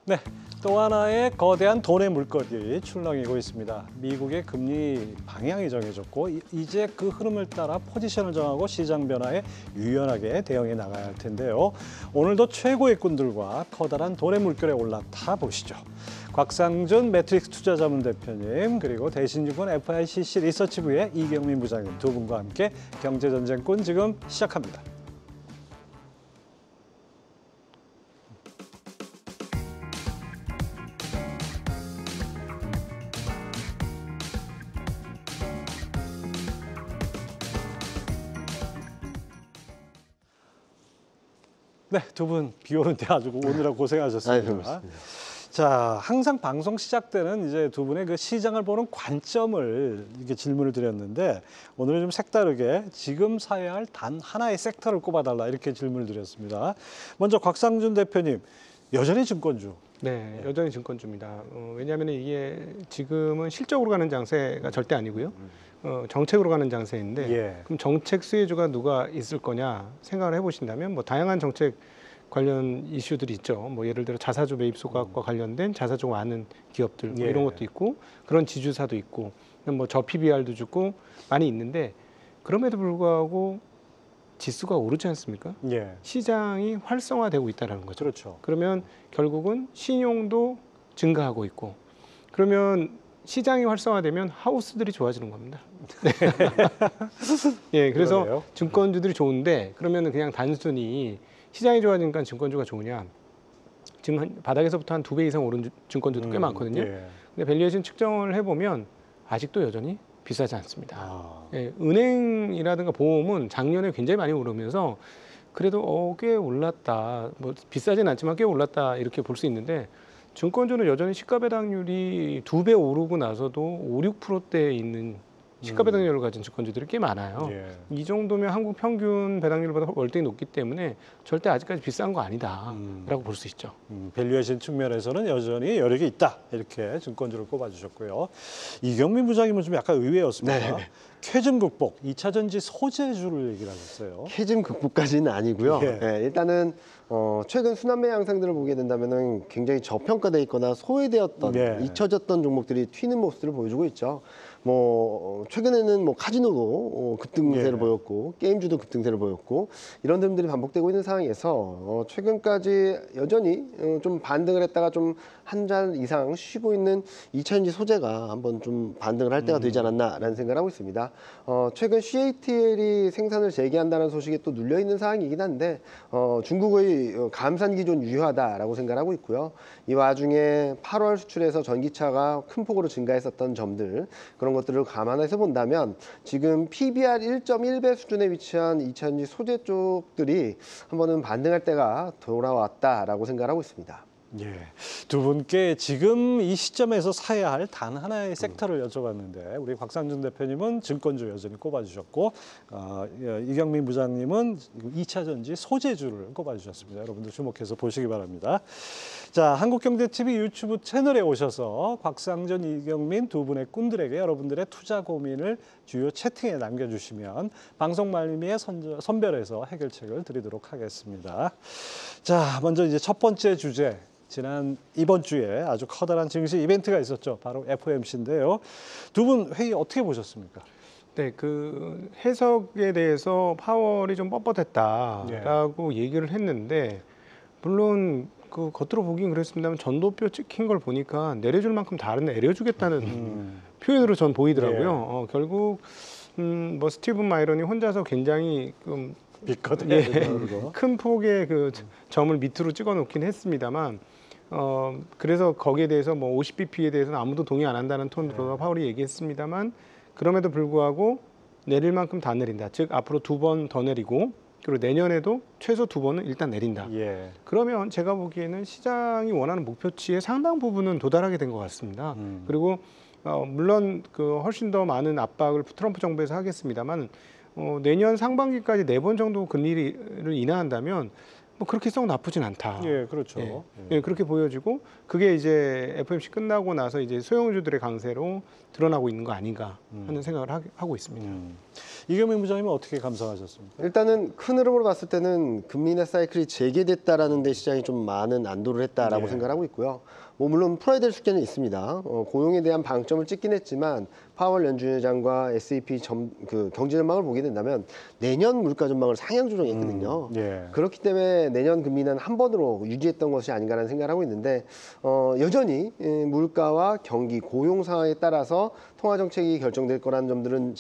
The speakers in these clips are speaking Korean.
네, 또 하나의 거대한 돈의 물거리 출렁이고 있습니다. 미국의 금리 방향이 정해졌고 이제 그 흐름을 따라 포지션을 정하고 시장 변화에 유연하게 대응해 나가야 할 텐데요. 오늘도 최고의 꾼들과 커다란 돈의 물결에 올라타 보시죠. 곽상준 매트릭스 투자자문 대표님, 그리고 대신증권 FICC 리서치부의 이경민 부장님 두 분과 함께 경제전쟁꾼 지금 시작합니다. 네, 두 분 비 오는데 아주 오느라 고생하셨습니다. 자, 항상 방송 시작 때는 이제 두 분의 그 시장을 보는 관점을 이렇게 질문을 드렸는데 오늘은 좀 색다르게 지금 사야 할 단 하나의 섹터를 꼽아달라 이렇게 질문을 드렸습니다. 먼저 곽상준 대표님, 여전히 증권주. 네, 여전히 증권주입니다. 왜냐하면 이게 지금은 실적으로 가는 장세가 절대 아니고요. 정책으로 가는 장세인데 예. 그럼 정책 수혜주가 누가 있을 거냐 생각을 해보신다면 뭐 다양한 정책 관련 이슈들이 있죠. 뭐 예를 들어 자사주 매입 소각과 관련된 자사주가 많은 기업들 뭐 예. 이런 것도 있고 그런 지주사도 있고 뭐 저PBR도 주고 많이 있는데 그럼에도 불구하고 지수가 오르지 않습니까? 예. 시장이 활성화되고 있다는 거죠. 그렇죠. 그러면 결국은 신용도 증가하고 있고 그러면 시장이 활성화되면 하우스들이 좋아지는 겁니다. 네. 예, 그래서 그러네요. 증권주들이 좋은데 그러면 그냥 단순히 시장이 좋아지니까 증권주가 좋으냐? 지금 바닥에서부터 한 2배 이상 오른 증권주도 꽤 많거든요. 예. 근데 밸류에이션 측정을 해보면 아직도 여전히 비싸지 않습니다. 아. 예, 은행이라든가 보험은 작년에 굉장히 많이 오르면서 그래도 꽤 올랐다. 뭐 비싸진 않지만 꽤 올랐다 이렇게 볼 수 있는데 증권주는 여전히 시가 배당률이 2배 오르고 나서도 5, 6%대에 있는 시가 배당률을 가진 증권주들이 꽤 많아요. 예. 이 정도면 한국 평균 배당률보다 월등히 높기 때문에 절대 아직까지 비싼 거 아니다라고 볼 수 있죠. 밸류에이션 측면에서는 여전히 여력이 있다. 이렇게 증권주를 꼽아주셨고요. 이경민 부장님은 좀 약간 의외였습니다. 네. 캐즘 극복, 2차 전지 소재주를 얘기를 하셨어요. 캐즘 극복까지는 아니고요. 예. 네, 일단은 최근 순환매 양상들을 보게 된다면은 굉장히 저평가돼 있거나 소외되었던, 예. 잊혀졌던 종목들이 튀는 모습들을 보여주고 있죠. 뭐 최근에는 뭐 카지노도 급등세를 예. 보였고 게임주도 급등세를 보였고 이런 흐름들이 반복되고 있는 상황에서 최근까지 여전히 좀 반등을 했다가 좀 한 달 이상 쉬고 있는 2차전지 소재가 한번 좀 반등을 할 때가 되지 않았나라는 생각을 하고 있습니다. 최근 CATL이 생산을 재개한다는 소식이 또 눌려 있는 상황이긴 한데 중국의 감산 기존 유효하다라고 생각을 하고 있고요. 이 와중에 8월 수출에서 전기차가 큰 폭으로 증가했었던 점들 그런 것들을 감안해서 본다면 지금 PBR 1.1배 수준에 위치한 2차전지 소재 쪽들이 한 번은 반등할 때가 돌아왔다라고 생각을 하고 있습니다. 예, 두 분께 지금 이 시점에서 사야 할 단 하나의 섹터를 여쭤봤는데 우리 곽상준 대표님은 증권주 여전히 꼽아주셨고 이경민 부장님은 2차 전지 소재주를 꼽아주셨습니다. 여러분들 주목해서 보시기 바랍니다. 자, 한국경제TV 유튜브 채널에 오셔서 곽상준, 이경민 두 분의 꾼들에게 여러분들의 투자 고민을 주요 채팅에 남겨주시면 방송 말미에 선별해서 해결책을 드리도록 하겠습니다. 자, 먼저 이제 첫 번째 주제. 이번 주에 아주 커다란 증시 이벤트가 있었죠. 바로 FOMC인데요. 두 분 회의 어떻게 보셨습니까? 네, 그 해석에 대해서 파월이 좀 뻣뻣했다라고 얘기를 했는데 물론 그 겉으로 보긴 그랬습니다만 전도표 찍힌 걸 보니까 내려줄 만큼 내려주겠다는 표현으로 전 보이더라고요. 결국 뭐 스티븐 마이런이 혼자서 굉장히 큰 폭의 그 점을 밑으로 찍어 놓긴 했습니다만 그래서 거기에 대해서 뭐 50bp에 대해서는 아무도 동의 안 한다는 톤으로 파월이 얘기했습니다만 그럼에도 불구하고 내릴 만큼 다 내린다. 즉 앞으로 2번 더 내리고 그리고 내년에도 최소 2번은 일단 내린다. 예. 그러면 제가 보기에는 시장이 원하는 목표치의 상당 부분은 도달하게 된 것 같습니다. 그리고 물론 그 훨씬 더 많은 압박을 트럼프 정부에서 하겠습니다만 내년 상반기까지 4번 정도 금리를 인하한다면 뭐 그렇게 썩 나쁘진 않다. 예, 그렇죠. 예. 예. 예, 그렇게 보여지고 그게 이제 FOMC 끝나고 나서 이제 소형주들의 강세로 드러나고 있는 거 아닌가 하는 생각을 하고 있습니다. 이경민 부장님은 어떻게 감상하셨습니까? 일단은 큰 흐름으로 봤을 때는 금리 인하 사이클이 재개됐다라는 데 시장이 좀 많은 안도를 했다라고 예. 생각하고 있고요. 뭐 물론 풀어야 될 숙제는 있습니다. 고용에 대한 방점을 찍긴 했지만 파월 연준 의장과 SEP 경제 전망을 보게 된다면 내년 물가 전망을 상향 조정했거든요. 예. 그렇기 때문에 내년 금리 인하는 한 번으로 유지했던 것이 아닌가라는 생각을 하고 있는데 여전히 물가와 경기, 고용 상황에 따라서 통화 정책이 결정될 거라는 점들은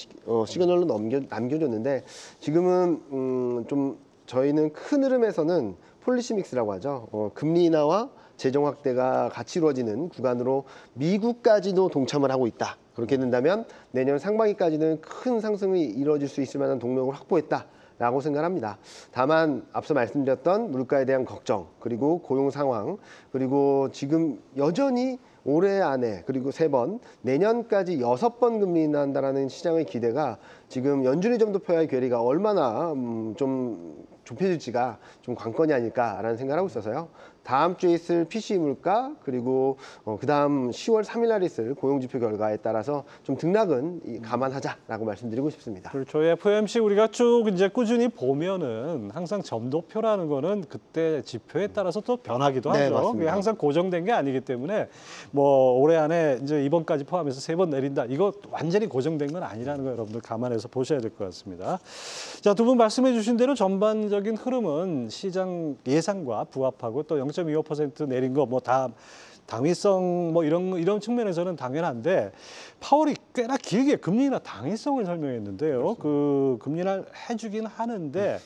시그널로 남겨줬는데 지금은 좀 저희는 큰 흐름에서는 폴리시 믹스라고 하죠. 금리 인하와 재정 확대가 같이 이루어지는 구간으로 미국까지도 동참을 하고 있다. 그렇게 된다면 내년 상반기까지는 큰 상승이 이루어질 수 있을 만한 동력을 확보했다라고 생각합니다. 다만 앞서 말씀드렸던 물가에 대한 걱정, 그리고 고용 상황, 그리고 지금 여전히 올해 안에 그리고 3번, 내년까지 6번 금리 인하한다라는 시장의 기대가 지금 연준의 점도표와의 괴리가 얼마나 좀 좁혀질지가 좀 관건이 아닐까라는 생각을 하고 있어서요. 다음 주에 있을 PCE 물가 그리고 그 다음 10월 3일 날 있을 고용지표 결과에 따라서 좀 등락은 감안하자라고 말씀드리고 싶습니다. 그렇죠. FOMC 우리가 쭉 이제 꾸준히 보면은 항상 점도표라는 거는 그때 지표에 따라서 또 변하기도 네, 하죠. 맞습니다. 그게 항상 고정된 게 아니기 때문에 뭐 올해 안에 이제 이번까지 포함해서 3번 내린다. 이거 완전히 고정된 건 아니라는 거 여러분들 감안해서 보셔야 될 것 같습니다. 자, 두 분 말씀해 주신 대로 전반적인 흐름은 시장 예상과 부합하고 또 0.25% 내린 거 뭐 다 당위성 뭐 이런 측면에서는 당연한데 파월이 꽤나 길게 금리 인하 당위성을 설명했는데요. 그 금리 인하를 해주긴 하는데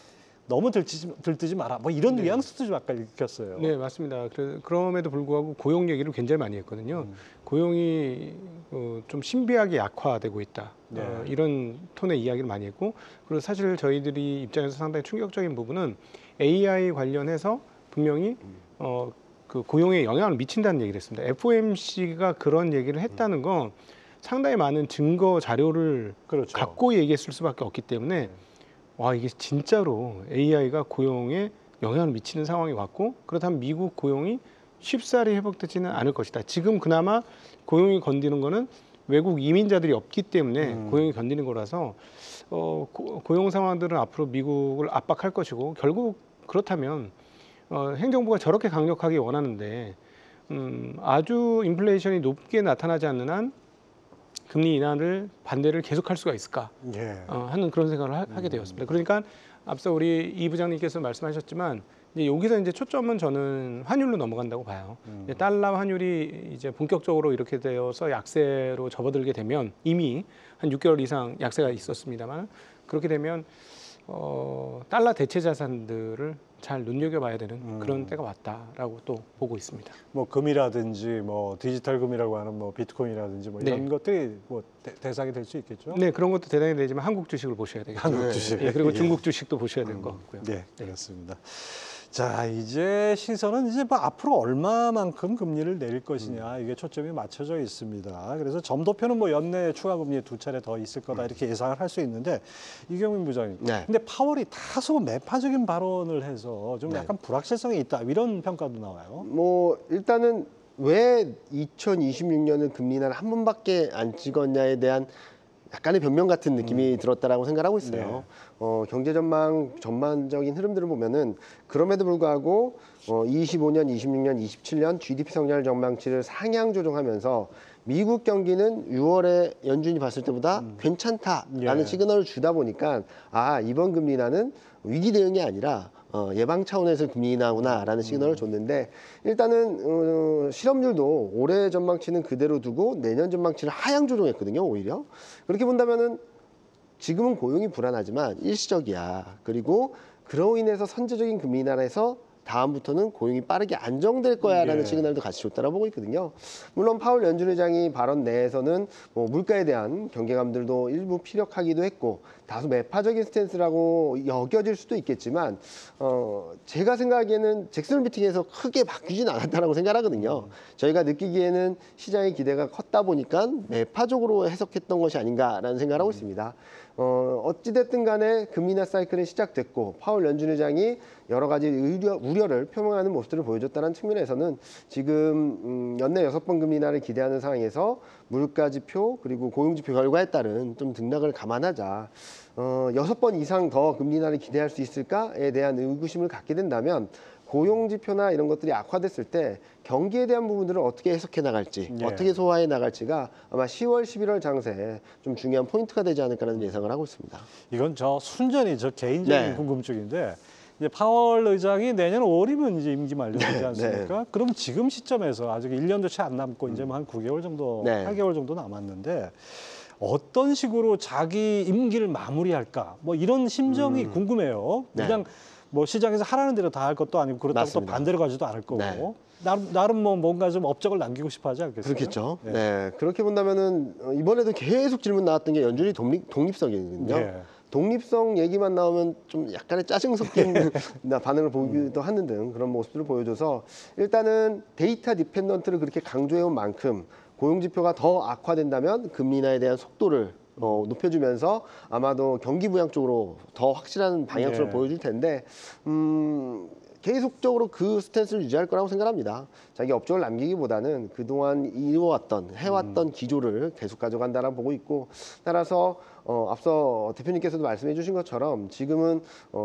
너무 들뜨지 마라. 뭐 이런 뉘앙스도 좀 아까 읽혔어요. 네, 맞습니다. 그럼에도 불구하고 고용 얘기를 굉장히 많이 했거든요. 고용이 좀 신비하게 약화되고 있다. 네. 이런 톤의 이야기를 많이 했고, 그리고 사실 저희들이 입장에서 상당히 충격적인 부분은 AI 관련해서 분명히 그 고용에 영향을 미친다는 얘기를 했습니다. FOMC가 그런 얘기를 했다는 건 상당히 많은 증거 자료를 그렇죠. 갖고 얘기했을 수밖에 없기 때문에 와, 이게 진짜로 AI가 고용에 영향을 미치는 상황이 왔고, 그렇다면 미국 고용이 쉽사리 회복되지는 않을 것이다. 지금 그나마 고용이 건드는 거는 외국 이민자들이 없기 때문에 고용이 건드는 거라서 고용 상황들은 앞으로 미국을 압박할 것이고, 결국 그렇다면 행정부가 저렇게 강력하게 원하는데 아주 인플레이션이 높게 나타나지 않는 한 금리 인하를 반대를 계속할 수가 있을까 예. 하는 그런 생각을 하게 되었습니다. 그러니까 앞서 우리 이 부장님께서 말씀하셨지만 이제 여기서 이제 초점은 저는 환율로 넘어간다고 봐요. 달러 환율이 이제 본격적으로 이렇게 되어서 약세로 접어들게 되면 이미 한 6개월 이상 약세가 있었습니다만, 그렇게 되면 달러 대체 자산들을 잘 눈여겨봐야 되는 그런 때가 왔다라고 또 보고 있습니다. 뭐 금이라든지 뭐 디지털 금이라고 하는 뭐 비트코인이라든지 뭐 이런 네. 것들이 뭐 대상이 될 수 있겠죠. 네, 그런 것도 대단히 되지만 한국 주식을 보셔야 되겠죠. 한국 주식. 예, 그리고 중국 주식도 보셔야 되는 것 같고요. 네, 그렇습니다. 자, 이제 시선은 이제 뭐 앞으로 얼마만큼 금리를 내릴 것이냐, 이게 초점이 맞춰져 있습니다. 그래서 점도표는 뭐 연내 추가 금리 2차례 더 있을 거다 이렇게 예상을 할 수 있는데, 이경민 부장님. 네. 근데 파월이 다소 매파적인 발언을 해서 좀 네. 약간 불확실성이 있다 이런 평가도 나와요. 뭐 일단은 왜 2026년은 금리 인하를 한 번밖에 안 찍었냐에 대한 약간의 변명 같은 느낌이 들었다라고 생각하고 있어요. 경제 전망 전반적인 흐름들을 보면은 그럼에도 불구하고 25년, 26년, 27년 GDP 성장률 전망치를 상향 조정하면서 미국 경기는 6월에 연준이 봤을 때보다 괜찮다라는 예. 시그널을 주다 보니까 이번 금리 인하는 위기 대응이 아니라 예방 차원에서 금리 인하구나라는 시그널을 줬는데, 일단은 실업률도 올해 전망치는 그대로 두고 내년 전망치를 하향 조정했거든요. 오히려 그렇게 본다면은 지금은 고용이 불안하지만 일시적이야. 그리고 그로 인해서 선제적인 금리 인하에서 다음부터는 고용이 빠르게 안정될 거야라는 예. 시그널도 같이 줬다라고 보고 있거든요. 물론 파월 연준 의장이 발언 내에서는 뭐 물가에 대한 경계감들도 일부 피력하기도 했고 다소 매파적인 스탠스라고 여겨질 수도 있겠지만 제가 생각하기에는 잭슨 미팅에서 크게 바뀌진 않았다라고 생각하거든요. 저희가 느끼기에는 시장의 기대가 컸다 보니까 매파적으로 해석했던 것이 아닌가라는 생각을 하고 있습니다. 어찌됐든 간에 금리 인하 사이클이 시작됐고 파월 연준 의장이 여러 가지 우려를 표명하는 모습들을 보여줬다는 측면에서는 지금 연내 6번 금리 인하를 기대하는 상황에서 물가 지표 그리고 고용 지표 결과에 따른 좀 등락을 감안하자 6번 이상 더 금리 인하를 기대할 수 있을까에 대한 의구심을 갖게 된다면 고용 지표나 이런 것들이 악화됐을 때 경기에 대한 부분들을 어떻게 해석해 나갈지, 어떻게 소화해 나갈지가 아마 10월, 11월 장세에 좀 중요한 포인트가 되지 않을까라는 예상을 하고 있습니다. 이건 순전히 저 개인적인 궁금증인데 이제 파월 의장이 내년 5월이면 이제 임기 만료되지 않습니까? 그럼 지금 시점에서 아직 1년도 채 안 남고 이제 한 9개월 정도, 8개월 정도 남았는데 어떤 식으로 자기 임기를 마무리할까? 뭐 이런 심정이 궁금해요. 그냥 뭐 시장에서 하라는 대로 다 할 것도 아니고 그렇다고 맞습니다. 또 반대로 가지도 않을 거고 나름 뭐 뭔가 좀 업적을 남기고 싶어 하지 않겠어요? 그렇겠죠. 네. 그렇게 본다면은 이번에도 계속 질문 나왔던 게 연준이 독립성이거든요. 독립성 얘기만 나오면 좀 약간의 짜증 섞인 반응을 보이기도 하는 등 그런 모습들을 보여줘서 일단은 데이터 디펜던트를 그렇게 강조해온 만큼 고용 지표가 더 악화된다면 금리 인하에 대한 속도를 높여주면서 아마도 경기 부양 쪽으로 더 확실한 방향성을 보여줄 텐데 계속적으로 그 스탠스를 유지할 거라고 생각합니다. 자기 업적을 남기기보다는 그동안 해왔던 기조를 계속 가져간다라고 보고 있고 따라서 앞서 대표님께서도 말씀해 주신 것처럼 지금은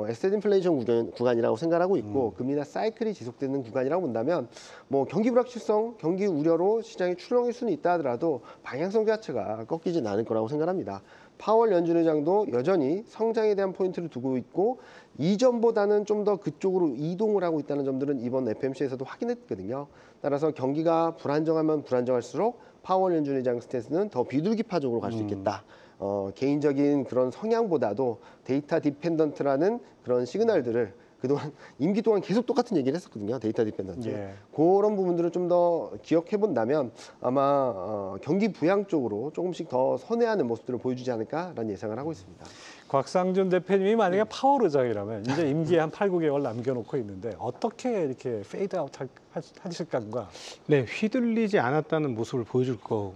에셋 인플레이션 구간이라고 생각하고 있고 금리 인하 사이클이 지속되는 구간이라고 본다면 뭐 경기 불확실성, 경기 우려로 시장이 출렁일 수는 있다 하더라도 방향성 자체가 꺾이진 않을 거라고 생각합니다. 파월 연준 의장도 여전히 성장에 대한 포인트를 두고 있고 이전보다는 좀 더 그쪽으로 이동을 하고 있다는 점들은 이번 FMC에서도 확인했거든요. 따라서 경기가 불안정하면 불안정할수록 파월 연준 의장 스탠스는 더 비둘기파적으로 갈 수 있겠다. 개인적인 그런 성향보다도 데이터 디펜던트라는 그런 시그널들을 그동안 임기 동안 계속 똑같은 얘기를 했었거든요. 데이터 디펜던트. 그런 부분들을 좀 더 기억해 본다면 아마 경기 부양 쪽으로 조금씩 더 선회하는 모습들을 보여주지 않을까라는 예상을 하고 있습니다. 곽상준 대표님이 만약에 파월 의장이라면 이제 임기에 한 8, 9개월 남겨놓고 있는데 어떻게 이렇게 페이드 아웃 하실 건가? 네, 휘둘리지 않았다는 모습을 보여줄 것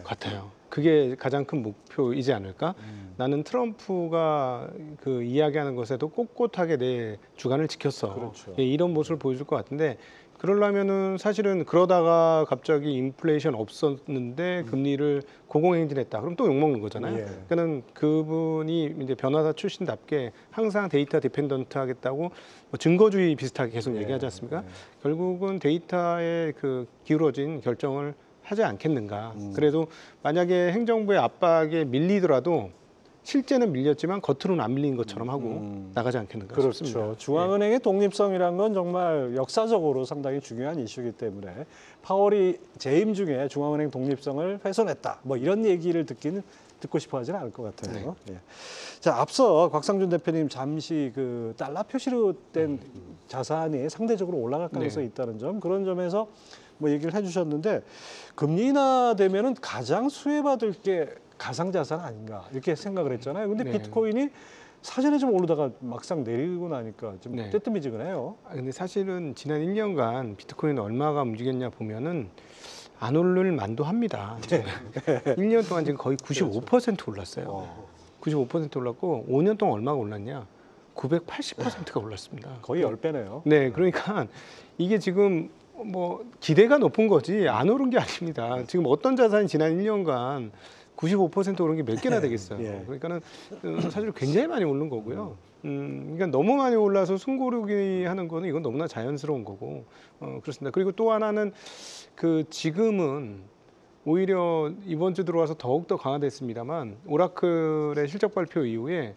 같아요. 그게 가장 큰 목표이지 않을까? 나는 트럼프가 그 이야기하는 것에도 꼿꼿하게 내 주관을 지켰어. 그렇죠. 이런 모습을 보여줄 것 같은데 그러려면은 사실은 그러다가 갑자기 인플레이션 없었는데 금리를 고공행진했다. 그럼 또 욕먹는 거잖아요. 그러니까는 그분이 이제 변호사 출신답게 항상 데이터 디펜던트 하겠다고 뭐 증거주의 비슷하게 계속 얘기하지 않습니까? 결국은 데이터에 그 기울어진 결정을 하지 않겠는가. 그래도 만약에 행정부의 압박에 밀리더라도 실제는 밀렸지만 겉으로는 안 밀린 것처럼 하고 나가지 않겠는가 싶습니다. 그렇죠. 중앙은행의 독립성이란 건 정말 역사적으로 상당히 중요한 이슈이기 때문에 파월이 재임 중에 중앙은행 독립성을 훼손했다. 뭐 이런 얘기를 듣고 싶어 하지는 않을 것 같아요. 자, 앞서 곽상준 대표님 잠시 그 달러 표시로 된 자산이 상대적으로 올라갈 가능성이 있다는 점, 그런 점에서 뭐 얘기를 해주셨는데 금리 인하되면은 가장 수혜받을 게 가상자산 아닌가 이렇게 생각을 했잖아요. 근데 비트코인이 사전에 좀 오르다가 막상 내리고 나니까 좀 뜨뜻미지근해요. 근데 사실은 지난 1년간 비트코인 얼마가 움직였냐 보면은 안 오를 만도 합니다. 1년 동안 지금 거의 95% 올랐어요. 95% 올랐고 5년 동안 얼마가 올랐냐? 980%가 올랐습니다. 거의 10배네요. 네, 그러니까 이게 지금 뭐 기대가 높은 거지 안 오른 게 아닙니다. 지금 어떤 자산이 지난 1년간 95% 오른 게 몇 개나 되겠어요. 그러니까는 사실 굉장히 많이 오른 거고요. 그러니까 너무 많이 올라서 숨고르기 하는 거는 이건 너무나 자연스러운 거고 그렇습니다. 그리고 또 하나는 그 지금은 오히려 이번 주 들어와서 더욱더 강화됐습니다만 오라클의 실적 발표 이후에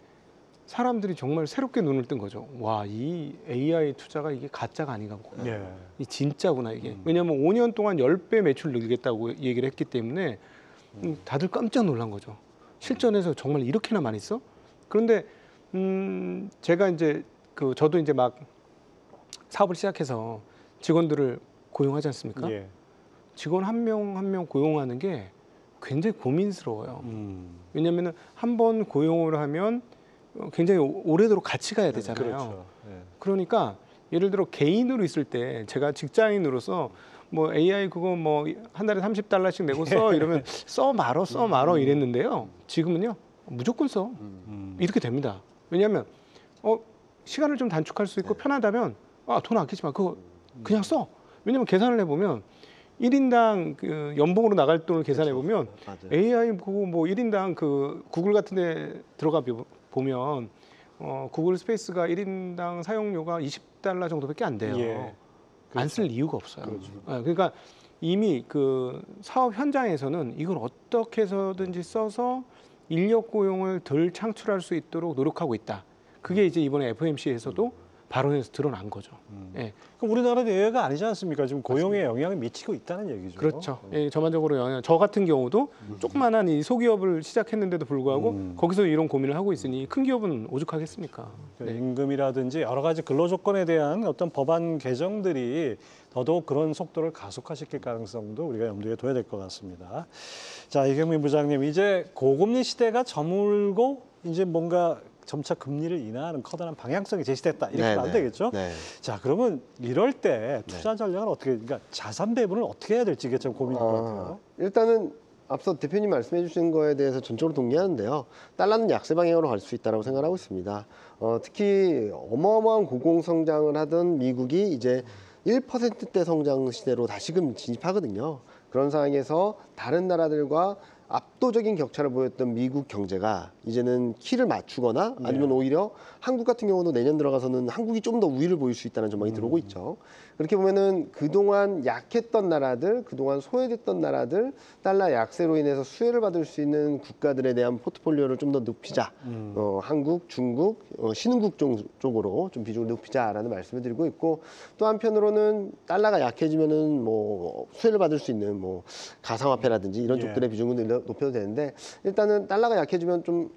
사람들이 정말 새롭게 눈을 뜬 거죠. 와, 이 AI 투자가 이게 가짜가 아닌가 보구나. 이 진짜구나 이게. 왜냐하면 5년 동안 10배 매출 늘리겠다고 얘기를 했기 때문에 다들 깜짝 놀란 거죠. 실전에서 정말 이렇게나 많이 써? 그런데 제가 이제 저도 이제 막 사업을 시작해서 직원들을 고용하지 않습니까? 직원 한 명 한 명 고용하는 게 굉장히 고민스러워요. 왜냐하면 한 번 고용을 하면 굉장히 오래도록 같이 가야 되잖아요. 그렇죠. 그러니까 예를 들어 개인으로 있을 때 제가 직장인으로서 뭐 AI 그거 뭐 한 달에 $30씩 내고 써 이러면 써 말어 이랬는데요. 지금은요 무조건 써. 이렇게 됩니다. 왜냐하면 시간을 좀 단축할 수 있고 편하다면 돈 아끼지 마. 그거 그냥 써. 왜냐하면 계산을 해보면 1인당 그 연봉으로 나갈 돈을 계산해 보면 맞아요. AI 보고 뭐 1인당 그 구글 같은 데 들어가 보면 구글 스페이스가 1인당 사용료가 $20 정도밖에 안 돼요. 예. 안 쓸 이유가 없어요. 그렇죠. 그러니까 이미 그 사업 현장에서는 이걸 어떻게 해서든지 써서 인력 고용을 덜 창출할 수 있도록 노력하고 있다. 그게 이제 이번에 FOMC에서도 발언에서 드러난 거죠. 예. 그럼 우리나라는 예외가 아니지 않습니까? 지금 고용에 영향을 미치고 있다는 얘기죠. 그렇죠. 예, 전반적으로 저 같은 경우도 조그만한 이 소기업을 시작했는데도 불구하고 거기서 이런 고민을 하고 있으니 큰 기업은 오죽하겠습니까? 네. 임금이라든지 여러 가지 근로 조건에 대한 어떤 법안 개정들이 더더욱 그런 속도를 가속화시킬 가능성도 우리가 염두에 둬야 될 것 같습니다. 자, 이경민 부장님, 이제 고금리 시대가 저물고 이제 뭔가 점차 금리를 인하하는 커다란 방향성이 제시됐다. 이렇게 하면 안 되겠죠? 네. 자, 그러면 이럴 때 투자 전략을 어떻게, 그러니까 자산 배분을 어떻게 해야 될지 이게 좀 고민일 것 같아요. 일단은 앞서 대표님 말씀해 주신 거에 대해서 전적으로 동의하는데요. 달러는 약세 방향으로 갈 수 있다고 생각하고 있습니다. 특히 어마어마한 고공성장을 하던 미국이 이제 1%대 성장 시대로 다시금 진입하거든요. 그런 상황에서 다른 나라들과 압도적인 격차를 보였던 미국 경제가 이제는 키를 맞추거나 아니면 오히려 한국 같은 경우도 내년 들어가서는 한국이 좀 더 우위를 보일 수 있다는 전망이 들어오고 있죠. 그렇게 보면은 그동안 약했던 나라들, 그동안 소외됐던 나라들, 달러 약세로 인해서 수혜를 받을 수 있는 국가들에 대한 포트폴리오를 좀 더 높이자. 한국, 중국, 신흥국 쪽으로 좀 비중을 높이자라는 말씀을 드리고 있고, 또 한편으로는 달러가 약해지면은 뭐 수혜를 받을 수 있는 뭐 가상화폐라든지 이런 쪽들의 비중을 높여도 되는데, 일단은 달러가 약해지면 좀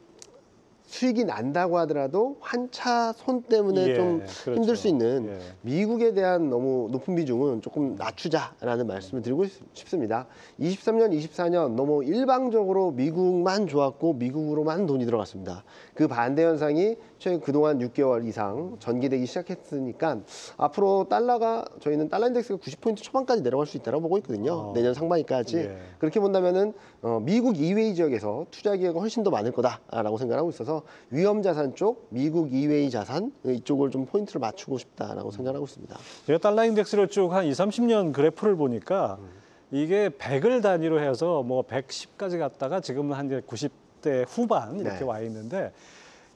수익이 난다고 하더라도 환차 손 때문에 좀 그렇죠. 힘들 수 있는 미국에 대한 너무 높은 비중은 조금 낮추자라는 말씀을 드리고 싶습니다. 23년, 24년 너무 일방적으로 미국만 좋았고 미국으로만 돈이 들어갔습니다. 그 반대 현상이 최근 그동안 6개월 이상 전개되기 시작했으니까 앞으로 달러가 저희는 달러 인덱스가 90포인트 초반까지 내려갈 수 있다고 보고 있거든요. 내년 상반기까지. 그렇게 본다면은 미국 이외의 지역에서 투자 기회가 훨씬 더 많을 거다라고 생각하고 있어서 위험 자산 쪽, 미국 이외의 자산 이쪽을 좀 포인트를 맞추고 싶다라고 생각하고 있습니다. 제가 달러 인덱스를 쭉 한 20, 30년 그래프를 보니까 이게 100을 단위로 해서 뭐 110까지 갔다가 지금은 한 90대 후반 이렇게 와 있는데,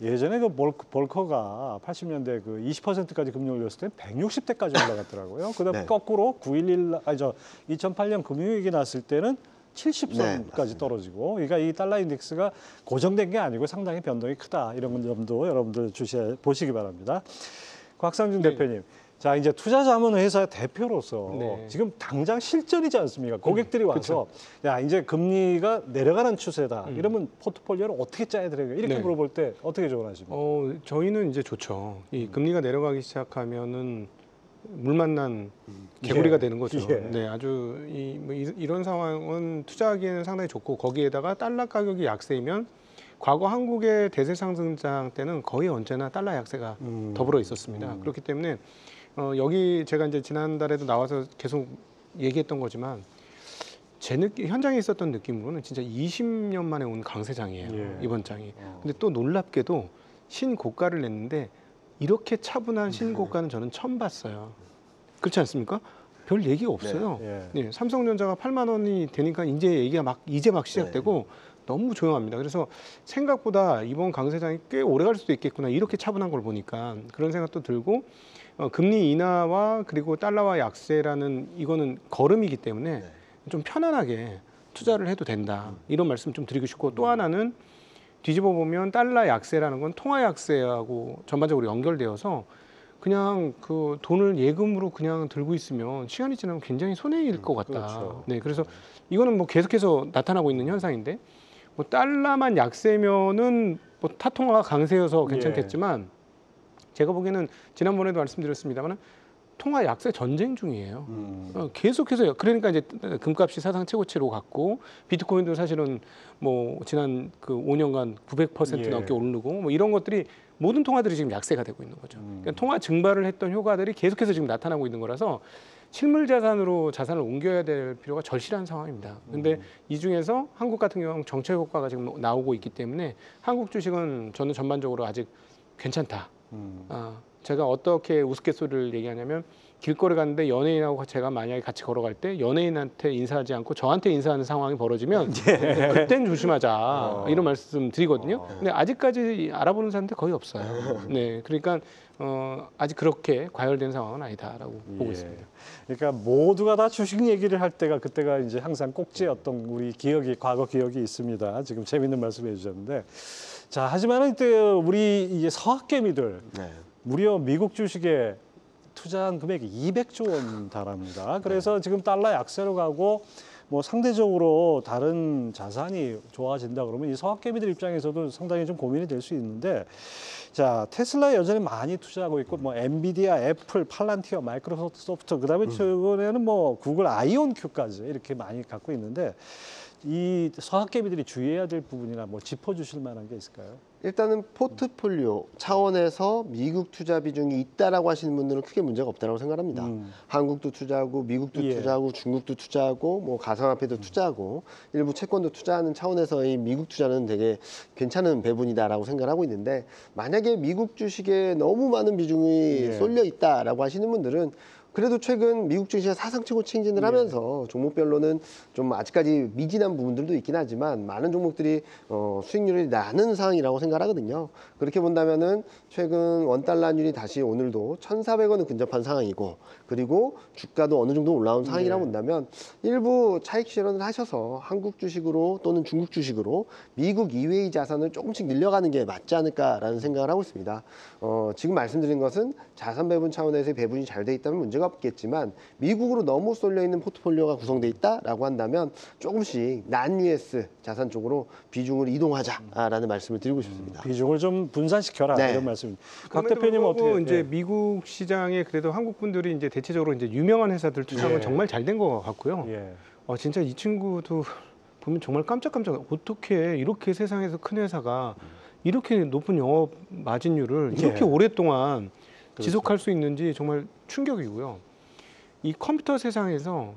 예전에 그 볼커가 80년대 그 20%까지 금리 올렸을 때 160대까지 올라갔더라고요. 그다음 거꾸로 2008년 금융위기 났을 때는 70선까지 떨어지고, 그러니까 이 달러 인덱스가 고정된 게 아니고 상당히 변동이 크다. 이런 점도 여러분들 보시기 바랍니다. 곽상준 대표님, 자 이제 투자자문회사 대표로서 지금 당장 실전이지 않습니까? 고객들이 와서 야 이제 금리가 내려가는 추세다. 이러면 포트폴리오를 어떻게 짜야 되는가? 이렇게 물어볼 때 어떻게 조언하십니까? 저희는 이제 좋죠. 이 금리가 내려가기 시작하면은 물 만난 개구리가 되는 거죠. 네, 아주 이런 상황은 투자하기에는 상당히 좋고, 거기에다가 달러 가격이 약세이면 과거 한국의 대세 상승장 때는 거의 언제나 달러 약세가 더불어 있었습니다. 그렇기 때문에 여기 제가 이제 지난달에도 나와서 계속 얘기했던 거지만 현장에 있었던 느낌으로는 진짜 20년 만에 온 강세장이에요. 이번 장이. 근데 또 놀랍게도 신고가를 냈는데 이렇게 차분한 신고가는 저는 처음 봤어요. 그렇지 않습니까? 별 얘기가 없어요. 삼성전자가 8만 원이 되니까 이제 얘기가 이제 막 시작되고 너무 조용합니다. 그래서 생각보다 이번 강세장이 꽤 오래 갈 수도 있겠구나, 이렇게 차분한 걸 보니까 그런 생각도 들고, 금리 인하와 그리고 달러와 약세라는 이거는 걸음이기 때문에 좀 편안하게 투자를 해도 된다, 이런 말씀 좀 드리고 싶고, 또 하나는 뒤집어 보면 달러 약세라는 건 통화 약세하고 전반적으로 연결되어서 그냥 그 돈을 예금으로 그냥 들고 있으면 시간이 지나면 굉장히 손해일 것 같다. 그렇죠. 네, 그래서 이거는 뭐 계속해서 나타나고 있는 현상인데, 뭐 달러만 약세면은 뭐 타통화가 강세여서 괜찮겠지만 제가 보기에는 지난번에도 말씀드렸습니다만 통화 약세 전쟁 중이에요. 계속해서. 그러니까 이제 금값이 사상 최고치로 갔고, 비트코인도 사실은 뭐 지난 그 5년간 900% 넘게 오르고, 뭐 이런 것들이 모든 통화들이 지금 약세가 되고 있는 거죠. 그러니까 통화 증발을 했던 효과들이 계속해서 지금 나타나고 있는 거라서 실물 자산으로 자산을 옮겨야 될 필요가 절실한 상황입니다. 근데 이 중에서 한국 같은 경우는 정책 효과가 지금 나오고 있기 때문에 한국 주식은 저는 전반적으로 아직 괜찮다. 제가 어떻게 우스갯소리를 얘기하냐면 길거리 갔는데 연예인하고 제가 만약에 같이 걸어갈 때 연예인한테 인사하지 않고 저한테 인사하는 상황이 벌어지면 그땐 조심하자 이런 말씀 드리거든요. 근데 아직까지 알아보는 사람들 거의 없어요. 네, 그러니까 아직 그렇게 과열된 상황은 아니다라고 보고 있습니다. 그러니까 모두가 다 주식 얘기를 할 때가 그때가 이제 항상 꼭지였던 우리 기억이 과거 기억이 있습니다. 지금 재밌는 말씀해 주셨는데 자 하지만은 또 우리 이제 서학개미들 네. 무려 미국 주식에 투자한 금액이 200조 원 달합니다. 그래서 지금 달러 약세로 가고 뭐 상대적으로 다른 자산이 좋아진다 그러면 이 서학개미들 입장에서도 상당히 좀 고민이 될 수 있는데 자 테슬라에 여전히 많이 투자하고 있고 뭐 엔비디아, 애플, 팔란티어, 마이크로소프트 그다음에 최근에는 뭐 구글 아이온큐까지 이렇게 많이 갖고 있는데 이 서학개미들이 주의해야 될 부분이나 뭐 짚어주실 만한 게 있을까요? 일단은 포트폴리오 차원에서 미국 투자 비중이 있다라고 하시는 분들은 크게 문제가 없다고 생각합니다. 한국도 투자하고 미국도 예. 투자하고 중국도 투자하고 뭐 가상화폐도 투자하고 일부 채권도 투자하는 차원에서의 미국 투자는 되게 괜찮은 배분이다라고 생각하고 있는데 만약에 미국 주식에 너무 많은 비중이 예. 쏠려 있다라고 하시는 분들은 그래도 최근 미국 증시가 사상 최고 챙진을 하면서 종목별로는 좀 아직까지 미진한 부분들도 있긴 하지만 많은 종목들이 수익률이 나는 상황이라고 생각하거든요. 그렇게 본다면은 최근 원달러율이 다시 오늘도 1,400원을 근접한 상황이고 그리고 주가도 어느 정도 올라온 상황이라고 본다면 일부 차익 실현을 하셔서 한국 주식으로 또는 중국 주식으로 미국 이외의 자산을 조금씩 늘려가는 게 맞지 않을까라는 생각을 하고 있습니다. 지금 말씀드린 것은 자산 배분 차원에서의 배분이 잘 돼 있다면 문제가 없겠지만 미국으로 너무 쏠려 있는 포트폴리오가 구성돼 있다라고 한다면 조금씩 난 US 자산 쪽으로 비중을 이동하자라는 말씀을 드리고 싶습니다. 비중을 좀 분산시켜라 네. 이런 말씀입니다. 박 대표님은 그럼에도 어떻게? 불구하고 이제 예. 미국 시장에 그래도 한국 분들이 이제 대체적으로 이제 유명한 회사들 투자한 건 예. 정말 잘 된 것 같고요. 예. 진짜 이 친구도 보면 정말 깜짝깜짝 어떻게 이렇게 세상에서 큰 회사가 이렇게 높은 영업 마진율을 이렇게 예. 오랫동안 지속할 수 있는지 정말 충격이고요. 이 컴퓨터 세상에서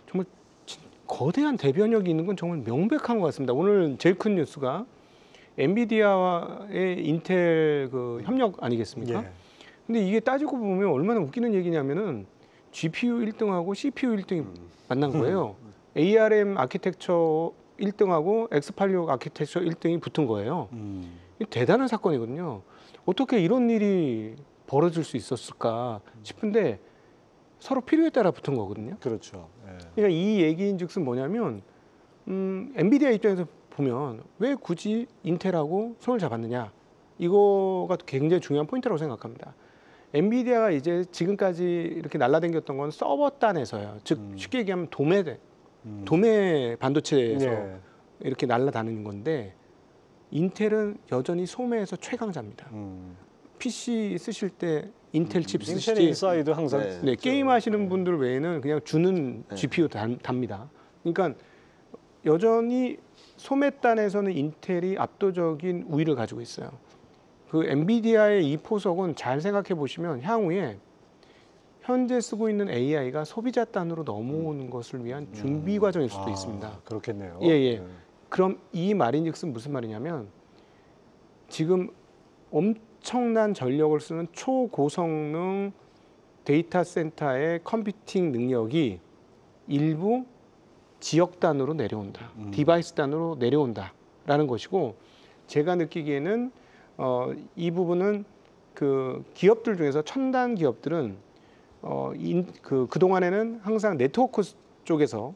정말 거대한 대변력이 있는 건 정말 명백한 것 같습니다. 오늘 제일 큰 뉴스가 엔비디아와의 인텔 그 협력 아니겠습니까? 예. 근데 이게 따지고 보면 얼마나 웃기는 얘기냐면은 GPU 1등하고 CPU 1등이 만난 거예요. ARM 아키텍처 1등하고 X86 아키텍처 1등이 붙은 거예요. 이게 대단한 사건이거든요. 어떻게 이런 일이 벌어질 수 있었을까 싶은데 서로 필요에 따라 붙은 거거든요. 그렇죠. 예. 그러니까 이 얘기인즉슨 뭐냐면 엔비디아 입장에서 보면 왜 굳이 인텔하고 손을 잡았느냐 이거가 굉장히 중요한 포인트라고 생각합니다. 엔비디아가 이제 지금까지 이렇게 날라다녔던 건 서버 단에서요. 즉 쉽게 얘기하면 도매 반도체에서 예. 이렇게 날라다니는 건데 인텔은 여전히 소매에서 최강자입니다. PC 쓰실 때 인텔 칩 인텔 쓰시지 인사이드 항상 네. 네, 게임 하시는 분들 외에는 그냥 주는 GPU 답니다. 그러니까 여전히 소매단에서는 인텔이 압도적인 우위를 가지고 있어요. 그 엔비디아의 이 포석은 잘 생각해 보시면 향후에 현재 쓰고 있는 AI가 소비자 단으로 넘어오는 것을 위한 준비 과정일 수도 있습니다. 그렇겠네요. 예, 예. 그럼 이 말인즉슨 무슨 말이냐면 지금 엄청난 전력을 쓰는 초고성능 데이터 센터의 컴퓨팅 능력이 일부 지역 단으로 내려온다. 디바이스 단으로 내려온다라는 것이고 제가 느끼기에는 이 부분은 그 기업들 중에서 첨단 기업들은 그동안에는 항상 네트워크 쪽에서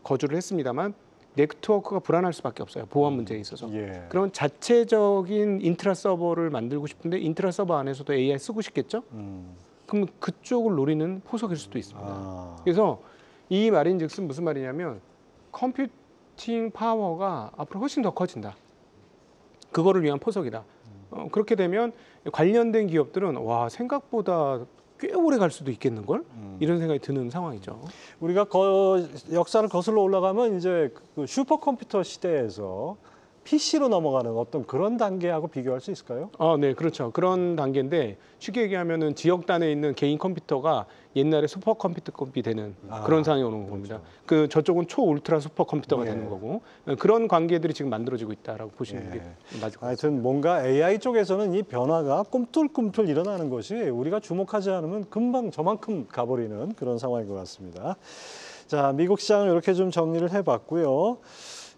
거주를 했습니다만 네트워크가 불안할 수밖에 없어요. 보안 문제에 있어서. 예. 그런 자체적인 인트라 서버를 만들고 싶은데 인트라 서버 안에서도 AI 쓰고 싶겠죠? 그럼 그쪽을 노리는 포석일 수도 있습니다. 그래서 이 말인즉슨 무슨 말이냐면 컴퓨팅 파워가 앞으로 훨씬 더 커진다. 그거를 위한 포석이다. 그렇게 되면 관련된 기업들은 와 생각보다 꽤 오래 갈 수도 있겠는걸? 이런 생각이 드는 상황이죠. 우리가 역사를 거슬러 올라가면 이제 그 슈퍼컴퓨터 시대에서 PC로 넘어가는 어떤 그런 단계하고 비교할 수 있을까요? 네, 그렇죠. 그런 단계인데 쉽게 얘기하면은 지역단에 있는 개인 컴퓨터가 옛날에 슈퍼컴퓨터급이 되는 그런 상황이 오는 겁니다. 그 저쪽은 초 울트라 슈퍼컴퓨터가 예. 되는 거고 그런 관계들이 지금 만들어지고 있다라고 보시는 게 맞을 것 같습니다. 하여튼 뭔가 AI 쪽에서는 이 변화가 꿈틀꿈틀 일어나는 것이 우리가 주목하지 않으면 금방 저만큼 가버리는 그런 상황인 것 같습니다. 자, 미국 시장을 이렇게 좀 정리를 해봤고요.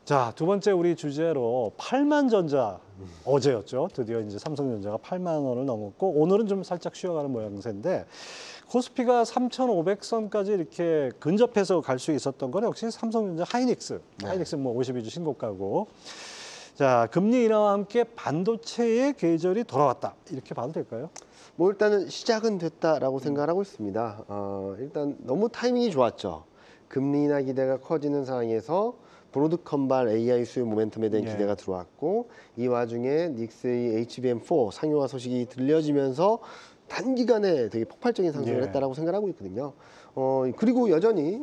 자, 두 번째 우리 주제로 8만 전자 어제였죠. 드디어 이제 삼성전자가 8만 원을 넘었고 오늘은 좀 살짝 쉬어가는 모양새인데 코스피가 3,500선까지 이렇게 근접해서 갈 수 있었던 건 역시 삼성전자 하이닉스. 하이닉스 뭐 52주 신고가고. 자, 금리 인하와 함께 반도체의 계절이 돌아왔다. 이렇게 봐도 될까요? 뭐 일단은 시작은 됐다라고 생각하고 있습니다. 일단 너무 타이밍이 좋았죠. 금리 인하 기대가 커지는 상황에서 브로드컴발 AI 수요 모멘텀에 대한 기대가 들어왔고 이 와중에 닉스의 HBM4 상용화 소식이 들려지면서 단기간에 되게 폭발적인 상승을 했다라고 생각하고 있거든요. 그리고 여전히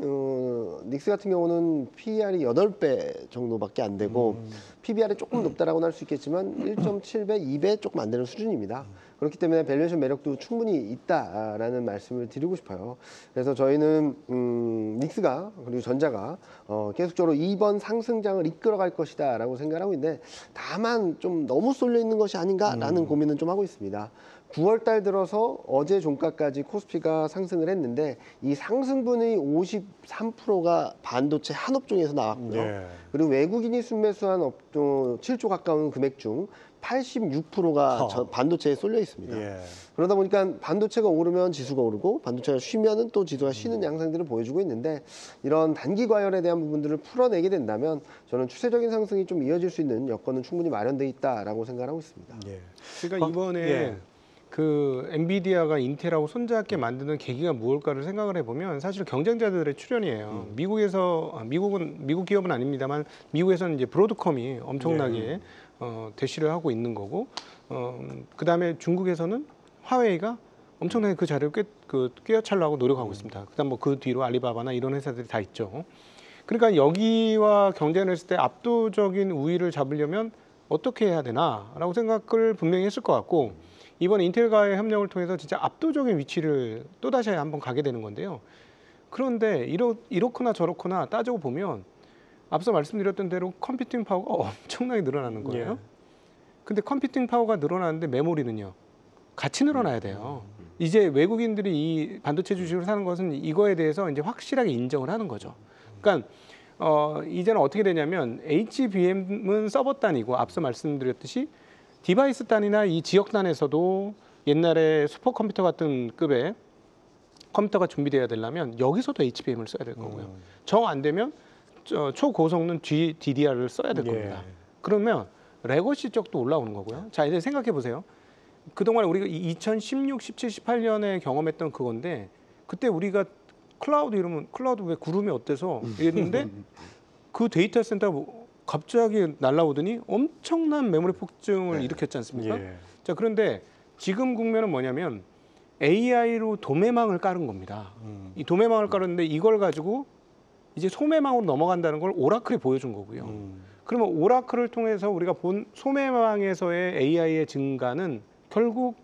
닉스 같은 경우는 PER이 8배 정도밖에 안 되고 PBR이 조금 높다라고는 할 수 있겠지만 1.7배, 2배 조금 안 되는 수준입니다. 그렇기 때문에 밸류에이션 매력도 충분히 있다라는 말씀을 드리고 싶어요. 그래서 저희는 닉스가 그리고 전자가 계속적으로 이번 상승장을 이끌어갈 것이다라고 생각하고 있는데 다만 좀 너무 쏠려 있는 것이 아닌가라는 고민은 좀 하고 있습니다. 9월 달 들어서 어제 종가까지 코스피가 상승을 했는데 이 상승분의 53%가 반도체 한 업종에서 나왔고요. 그리고 외국인이 순매수한 업종 7조 가까운 금액 중 86%가 반도체에 쏠려 있습니다. 그러다 보니까 반도체가 오르면 지수가 오르고 반도체가 쉬면은 또 지수가 쉬는 양상들을 보여주고 있는데 이런 단기 과열에 대한 부분들을 풀어내게 된다면 저는 추세적인 상승이 좀 이어질 수 있는 여건은 충분히 마련돼 있다라고 생각하고 있습니다. 그러니까 이번에 그 엔비디아가 인텔하고 손잡게 만드는 계기가 무엇일까를 생각을 해보면 사실 경쟁자들의 출현이에요. 미국 기업은 아닙니다만 미국에서는 이제 브로드컴이 엄청나게 대시를 하고 있는 거고, 그 다음에 중국에서는 화웨이가 엄청나게 그 자리를 꿰어차려고 노력하고 있습니다. 그다음 뭐 그 뒤로 알리바바나 이런 회사들이 다 있죠. 그러니까 여기와 경쟁을 했을 때 압도적인 우위를 잡으려면 어떻게 해야 되나라고 생각을 분명히 했을 것 같고. 이번 인텔과의 협력을 통해서 진짜 압도적인 위치를 또다시 한번 가게 되는 건데요. 그런데 이렇거나 저렇거나 따지고 보면 앞서 말씀드렸던 대로 컴퓨팅 파워가 엄청나게 늘어나는 거예요. 근데 컴퓨팅 파워가 늘어나는데 메모리는요. 같이 늘어나야 돼요. 이제 외국인들이 이 반도체 주식을 사는 것은 이거에 대해서 이제 확실하게 인정을 하는 거죠. 그러니까 이제는 어떻게 되냐면 HBM은 서버 단위고 앞서 말씀드렸듯이 디바이스 단이나 이 지역 단에서도 옛날에 슈퍼컴퓨터 같은 급의 컴퓨터가 준비돼야 되려면 여기서도 HBM을 써야 될 거고요. 정 안 되면 초고성능 DDR을 써야 될 겁니다. 그러면 레거시 쪽도 올라오는 거고요. 자, 이제 생각해 보세요. 그동안 우리가 2016, 17, 18년에 경험했던 그건데 그때 우리가 클라우드 이러면 클라우드 왜 구름이 어때서 이랬는데 그 데이터 센터 갑자기 날라오더니 엄청난 메모리 폭증을 일으켰지 않습니까? 자, 그런데 지금 국면은 뭐냐면 AI로 도매망을 깔은 겁니다. 이 도매망을 깔았는데 이걸 가지고 이제 소매망으로 넘어간다는 걸 오라클이 보여준 거고요. 그러면 오라클을 통해서 우리가 본 소매망에서의 AI의 증가는 결국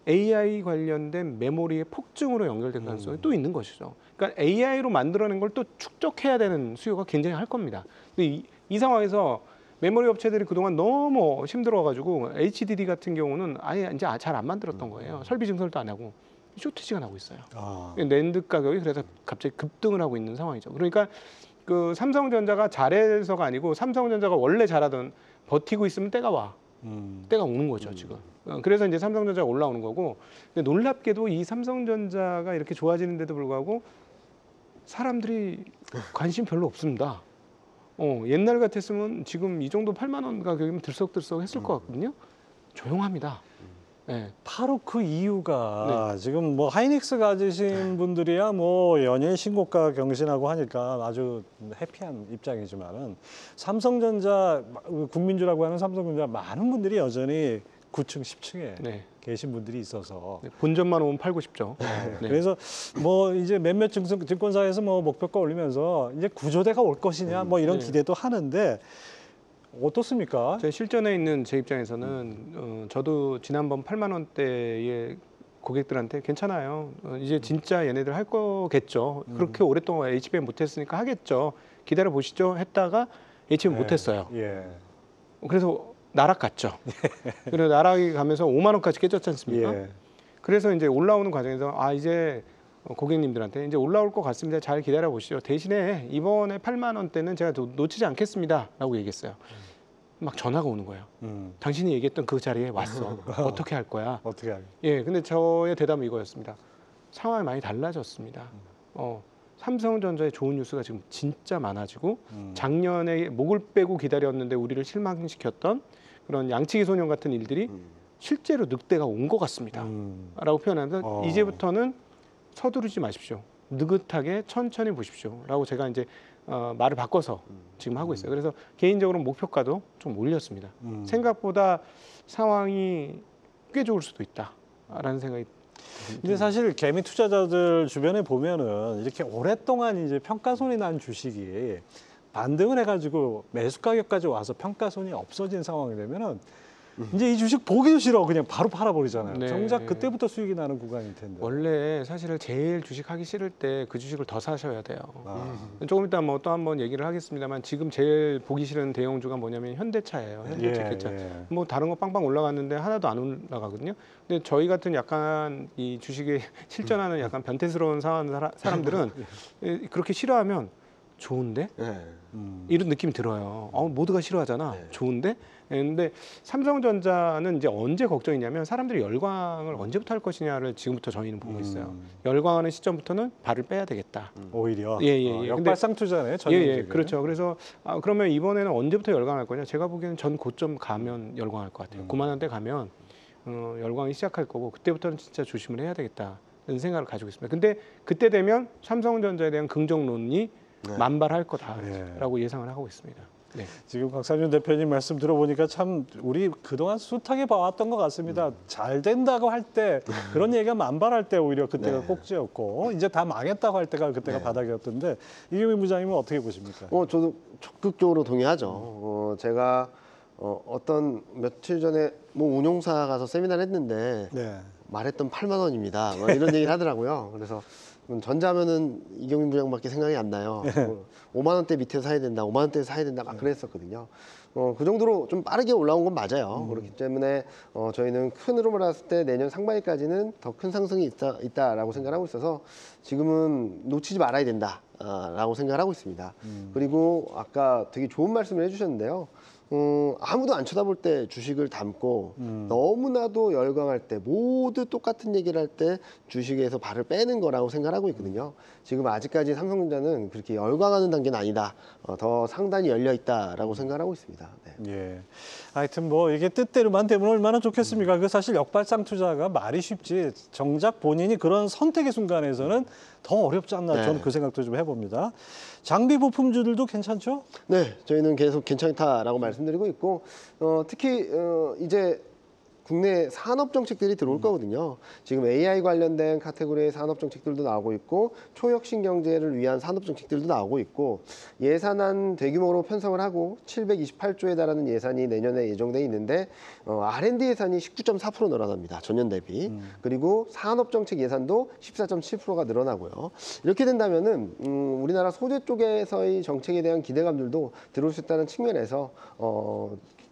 AI 관련된 메모리의 폭증으로 연결될 가능성이 또 있는 것이죠. 그러니까 AI로 만들어낸 걸 또 축적해야 되는 수요가 굉장히 할 겁니다. 근데 이 상황에서 메모리 업체들이 그동안 너무 힘들어가지고 HDD 같은 경우는 아예 이제 잘 안 만들었던 거예요. 설비 증설도 안 하고 쇼티지가 나고 있어요. 낸드 가격이 그래서 갑자기 급등을 하고 있는 상황이죠. 그러니까 그 삼성전자가 잘해서가 아니고 삼성전자가 원래 잘하던 버티고 있으면 때가 와. 때가 오는 거죠, 지금. 그래서 이제 삼성전자가 올라오는 거고. 근데 놀랍게도 이 삼성전자가 이렇게 좋아지는데도 불구하고 사람들이 관심 별로 없습니다. 옛날 같았으면 지금 이 정도 8만 원 가격이면 들썩들썩 했을 것 같거든요. 조용합니다. 바로 그 이유가 지금 뭐 하이닉스 가지신 분들이야 뭐 연일 신고가 경신하고 하니까 아주 해피한 입장이지만은 삼성전자 국민주라고 하는 삼성전자 많은 분들이 여전히 9층, 10층에 계신 분들이 있어서 본전만 오면 팔고 싶죠. 그래서 뭐 이제 몇몇 증권사에서 뭐 목표가 올리면서 이제 구조대가 올 것이냐 뭐 이런 기대도 하는데 어떻습니까? 제 실전에 있는 제 입장에서는 저도 지난번 8만 원대의 고객들한테 괜찮아요. 이제 진짜 얘네들 할 거겠죠. 그렇게 오랫동안 HBM 못했으니까 하겠죠. 기다려 보시죠. 했다가 HBM 못했어요. 예. 그래서 나락갔죠. 그래서 나락이 가면서 5만 원까지 깨졌지 않습니까? 예. 그래서 이제 올라오는 과정에서 이제 고객님들한테 이제 올라올 것 같습니다. 잘 기다려 보시죠. 대신에 이번에 8만 원대는 제가 놓치지 않겠습니다라고 얘기했어요. 막 전화가 오는 거예요. 당신이 얘기했던 그 자리에 왔어. 어떻게 할 거야? 어떻게 하요? 예, 근데 저의 대답은 이거였습니다. 상황이 많이 달라졌습니다. 삼성전자의 좋은 뉴스가 지금 진짜 많아지고 작년에 목을 빼고 기다렸는데 우리를 실망시켰던 그런 양치기 소년 같은 일들이 실제로 늑대가 온 것 같습니다. 라고 표현하면서 이제부터는 서두르지 마십시오. 느긋하게 천천히 보십시오. 라고 제가 이제 말을 바꿔서 지금 하고 있어요. 그래서 개인적으로 목표가도 좀 올렸습니다. 생각보다 상황이 꽤 좋을 수도 있다라는 생각이 근데 사실 개미 투자자들 주변에 보면은 이렇게 오랫동안 이제 평가손이 난 주식이 반등을 해가지고 매수 가격까지 와서 평가손이 없어진 상황이 되면은 이제 이 주식 보기도 싫어. 그냥 바로 팔아버리잖아요. 네. 정작 그때부터 수익이 나는 구간일 텐데. 원래 사실 제일 주식 하기 싫을 때 그 주식을 더 사셔야 돼요. 조금 이따 뭐 또 한번 얘기를 하겠습니다만 지금 제일 보기 싫은 대형주가 뭐냐면 현대차예요. 현대차 기차. 뭐 다른 거 빵빵 올라갔는데 하나도 안 올라가거든요. 근데 저희 같은 약간 이 주식에 실전하는 약간 변태스러운 사람들은 그렇게 싫어하면 좋은데? 이런 느낌이 들어요. 모두가 싫어하잖아. 좋은데? 근데 삼성전자는 이제 언제 걱정이냐면 사람들이 열광을 언제부터 할 것이냐를 지금부터 저희는 보고 있어요. 열광하는 시점부터는 발을 빼야 되겠다. 오히려 예. 역발상 투자네. 예, 그렇죠. 그래서 그러면 이번에는 언제부터 열광할 거냐? 제가 보기에는 전 고점 가면 열광할 것 같아요. 9만 원대 가면 열광이 시작할 거고 그때부터는 진짜 조심을 해야 되겠다는 생각을 가지고 있습니다. 근데 그때 되면 삼성전자에 대한 긍정론이 만발할 거다라고 예상을 하고 있습니다. 네. 지금 곽상준 대표님 말씀 들어보니까 참 우리 그동안 숱하게 봐왔던 것 같습니다. 잘 된다고 할 때 그런 얘기가 만발할 때 오히려 그때가 꼭지였고 이제 다 망했다고 할 때가 그때가 바닥이었던데 이경민 부장님은 어떻게 보십니까? 저도 적극적으로 동의하죠. 제가 어떤 며칠 전에 뭐 운용사 가서 세미나를 했는데 말했던 8만 원입니다. 뭐 이런 얘기를 하더라고요. 그래서 전자면은 이경민 부장밖에 생각이 안 나요. 5만 원대 밑에 사야 된다, 5만 원대 사야 된다 막 그랬었거든요. 그 정도로 좀 빠르게 올라온 건 맞아요. 그렇기 때문에 저희는 큰 흐름을 봤을 때 내년 상반기까지는 더 큰 상승이 있다라고 생각하고 있어서 지금은 놓치지 말아야 된다라고 생각을 하고 있습니다. 그리고 아까 되게 좋은 말씀을 해주셨는데요. 아무도 안 쳐다볼 때 주식을 담고 너무나도 열광할 때 모두 똑같은 얘기를 할 때 주식에서 발을 빼는 거라고 생각하고 있거든요. 지금 아직까지 삼성전자는 그렇게 열광하는 단계는 아니다. 더 상단이 열려 있다라고 생각하고 있습니다. 네. 예. 하여튼 뭐 이게 뜻대로만 되면 얼마나 좋겠습니까? 그 사실 역발상 투자가 말이 쉽지 정작 본인이 그런 선택의 순간에서는 더 어렵지 않나 저는 그 생각도 좀 해봅니다. 장비 부품주들도 괜찮죠? 네, 저희는 계속 괜찮다라고 말씀드리고 있고 특히 이제 국내 산업 정책들이 들어올 거거든요. 지금 AI 관련된 카테고리의 산업 정책들도 나오고 있고 초혁신 경제를 위한 산업 정책들도 나오고 있고 예산안 대규모로 편성을 하고 728조에 달하는 예산이 내년에 예정돼 있는데 R&D 예산이 19.4% 늘어납니다. 전년 대비. 그리고 산업 정책 예산도 14.7%가 늘어나고요. 이렇게 된다면은 우리나라 소재 쪽에서의 정책에 대한 기대감들도 들어올 수 있다는 측면에서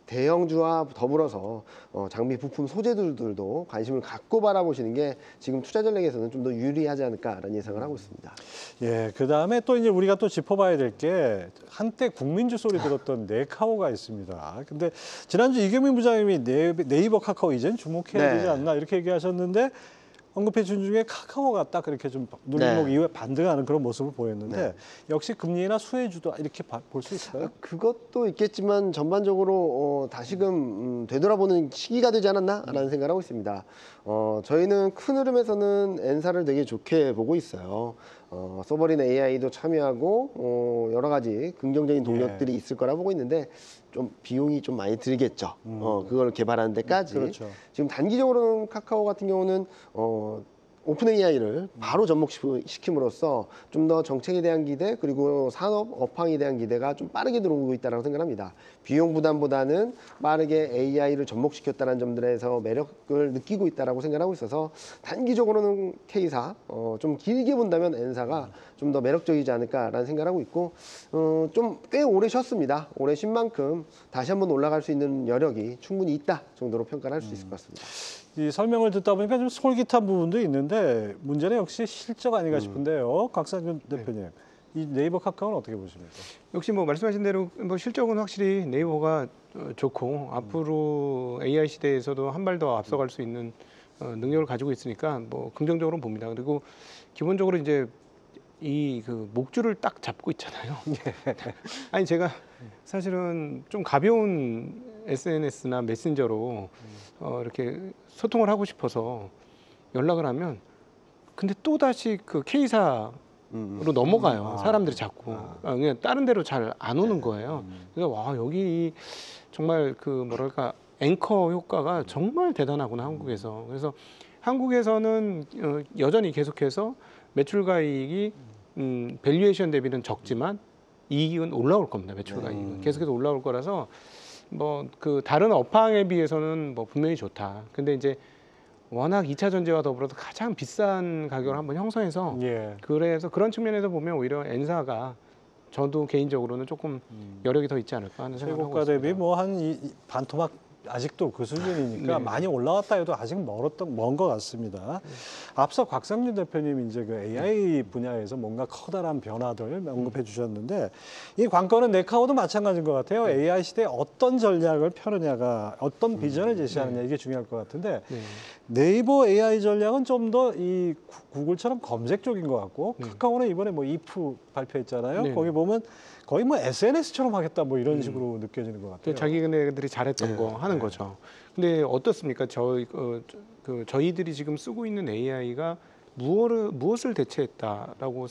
대형주와 더불어서 장비 부품 소재들도 관심을 갖고 바라보시는 게 지금 투자 전략에서는 좀 더 유리하지 않을까라는 예상을 하고 있습니다. 예, 그 다음에 또 이제 우리가 또 짚어봐야 될 게 한때 국민주 소리 들었던 네카오가 있습니다. 근데 지난주 이경민 부장님이 네이버 카카오 이젠 주목해야 되지 않나 이렇게 얘기하셨는데 언급해 준 중에 카카오가 딱 그렇게 좀 눌림목 이후에 반등하는 그런 모습을 보였는데 역시 금리나 수혜주도 이렇게 볼 수 있을까요? 그것도 있겠지만 전반적으로 다시금 되돌아보는 시기가 되지 않았나라는 생각을 하고 있습니다. 저희는 큰 흐름에서는 엔사를 되게 좋게 보고 있어요. 서버린 AI도 참여하고 여러 가지 긍정적인 동력들이 있을 거라 보고 있는데 좀 비용이 좀 많이 들겠죠. 그걸 개발하는 데까지. 그렇죠. 지금 단기적으로는 카카오 같은 경우는 오픈 AI를 바로 접목시킴으로써 좀 더 정책에 대한 기대 그리고 산업 업황에 대한 기대가 좀 빠르게 들어오고 있다고 생각합니다. 비용 부담보다는 빠르게 AI를 접목시켰다는 점들에서 매력을 느끼고 있다고 생각하고 있어서 단기적으로는 K사, 좀 길게 본다면 N사가 좀 더 매력적이지 않을까라는 생각을 하고 있고 좀 꽤 오래 쉬었습니다. 오래 쉰 만큼 다시 한번 올라갈 수 있는 여력이 충분히 있다 정도로 평가를 할 수 있을 것 같습니다. 이 설명을 듣다 보니까 좀 솔깃한 부분도 있는데 문제는 역시 실적 아닌가 싶은데요. 곽상준 대표님, 이 네이버 카카오는 어떻게 보십니까? 역시 뭐 말씀하신 대로 뭐 실적은 확실히 네이버가 좋고 앞으로 AI 시대에서도 한 발 더 앞서갈 수 있는 능력을 가지고 있으니까 뭐 긍정적으로 봅니다. 그리고 기본적으로 이제 이 그 목줄을 딱 잡고 있잖아요. 아니 제가 사실은 좀 가벼운 SNS나 메신저로 이렇게 소통을 하고 싶어서 연락을 하면 근데 또 다시 그 K사로 넘어가요. 사람들이 자꾸 그냥 다른 데로 잘 안 오는 거예요. 그래서 와 여기 정말 그 뭐랄까 앵커 효과가 정말 대단하구나 한국에서. 그래서 한국에서는 여전히 계속해서 매출과 이익이 밸류에이션 대비는 적지만 이익은 올라올 겁니다. 매출과 이익은 계속해서 올라올 거라서 뭐 그 다른 업황에 비해서는 뭐 분명히 좋다. 근데 이제 워낙 2차 전지와 더불어서 가장 비싼 가격을 한번 형성해서 그래서 그런 측면에서 보면 오히려 N사가 저도 개인적으로는 조금 여력이 더 있지 않을까 하는 생각을 하고 최고가 있습니다. 대비 뭐 한 반토막 아직도 그 수준이니까 많이 올라왔다 해도 아직 먼 것 같습니다. 앞서 곽상준 대표님 이제 그 AI 분야에서 뭔가 커다란 변화들 언급해 주셨는데 이 관건은 네카오도 마찬가지인 것 같아요. AI 시대에 어떤 전략을 펴느냐가 어떤 비전을 제시하느냐 이게 중요할 것 같은데 네이버 AI 전략은 좀 더 이 구글처럼 검색 쪽인 것 같고 카카오는 이번에 뭐 이프 발표했잖아요. 거기 보면 거의 뭐 SNS처럼 하겠다 뭐 이런 식으로 느껴지는 것 같아요. 자기네들이 잘했던 거 하는 거죠. 근데 어떻습니까? 저희들이 지금 쓰고 있는 AI가 무엇을 대체했다라고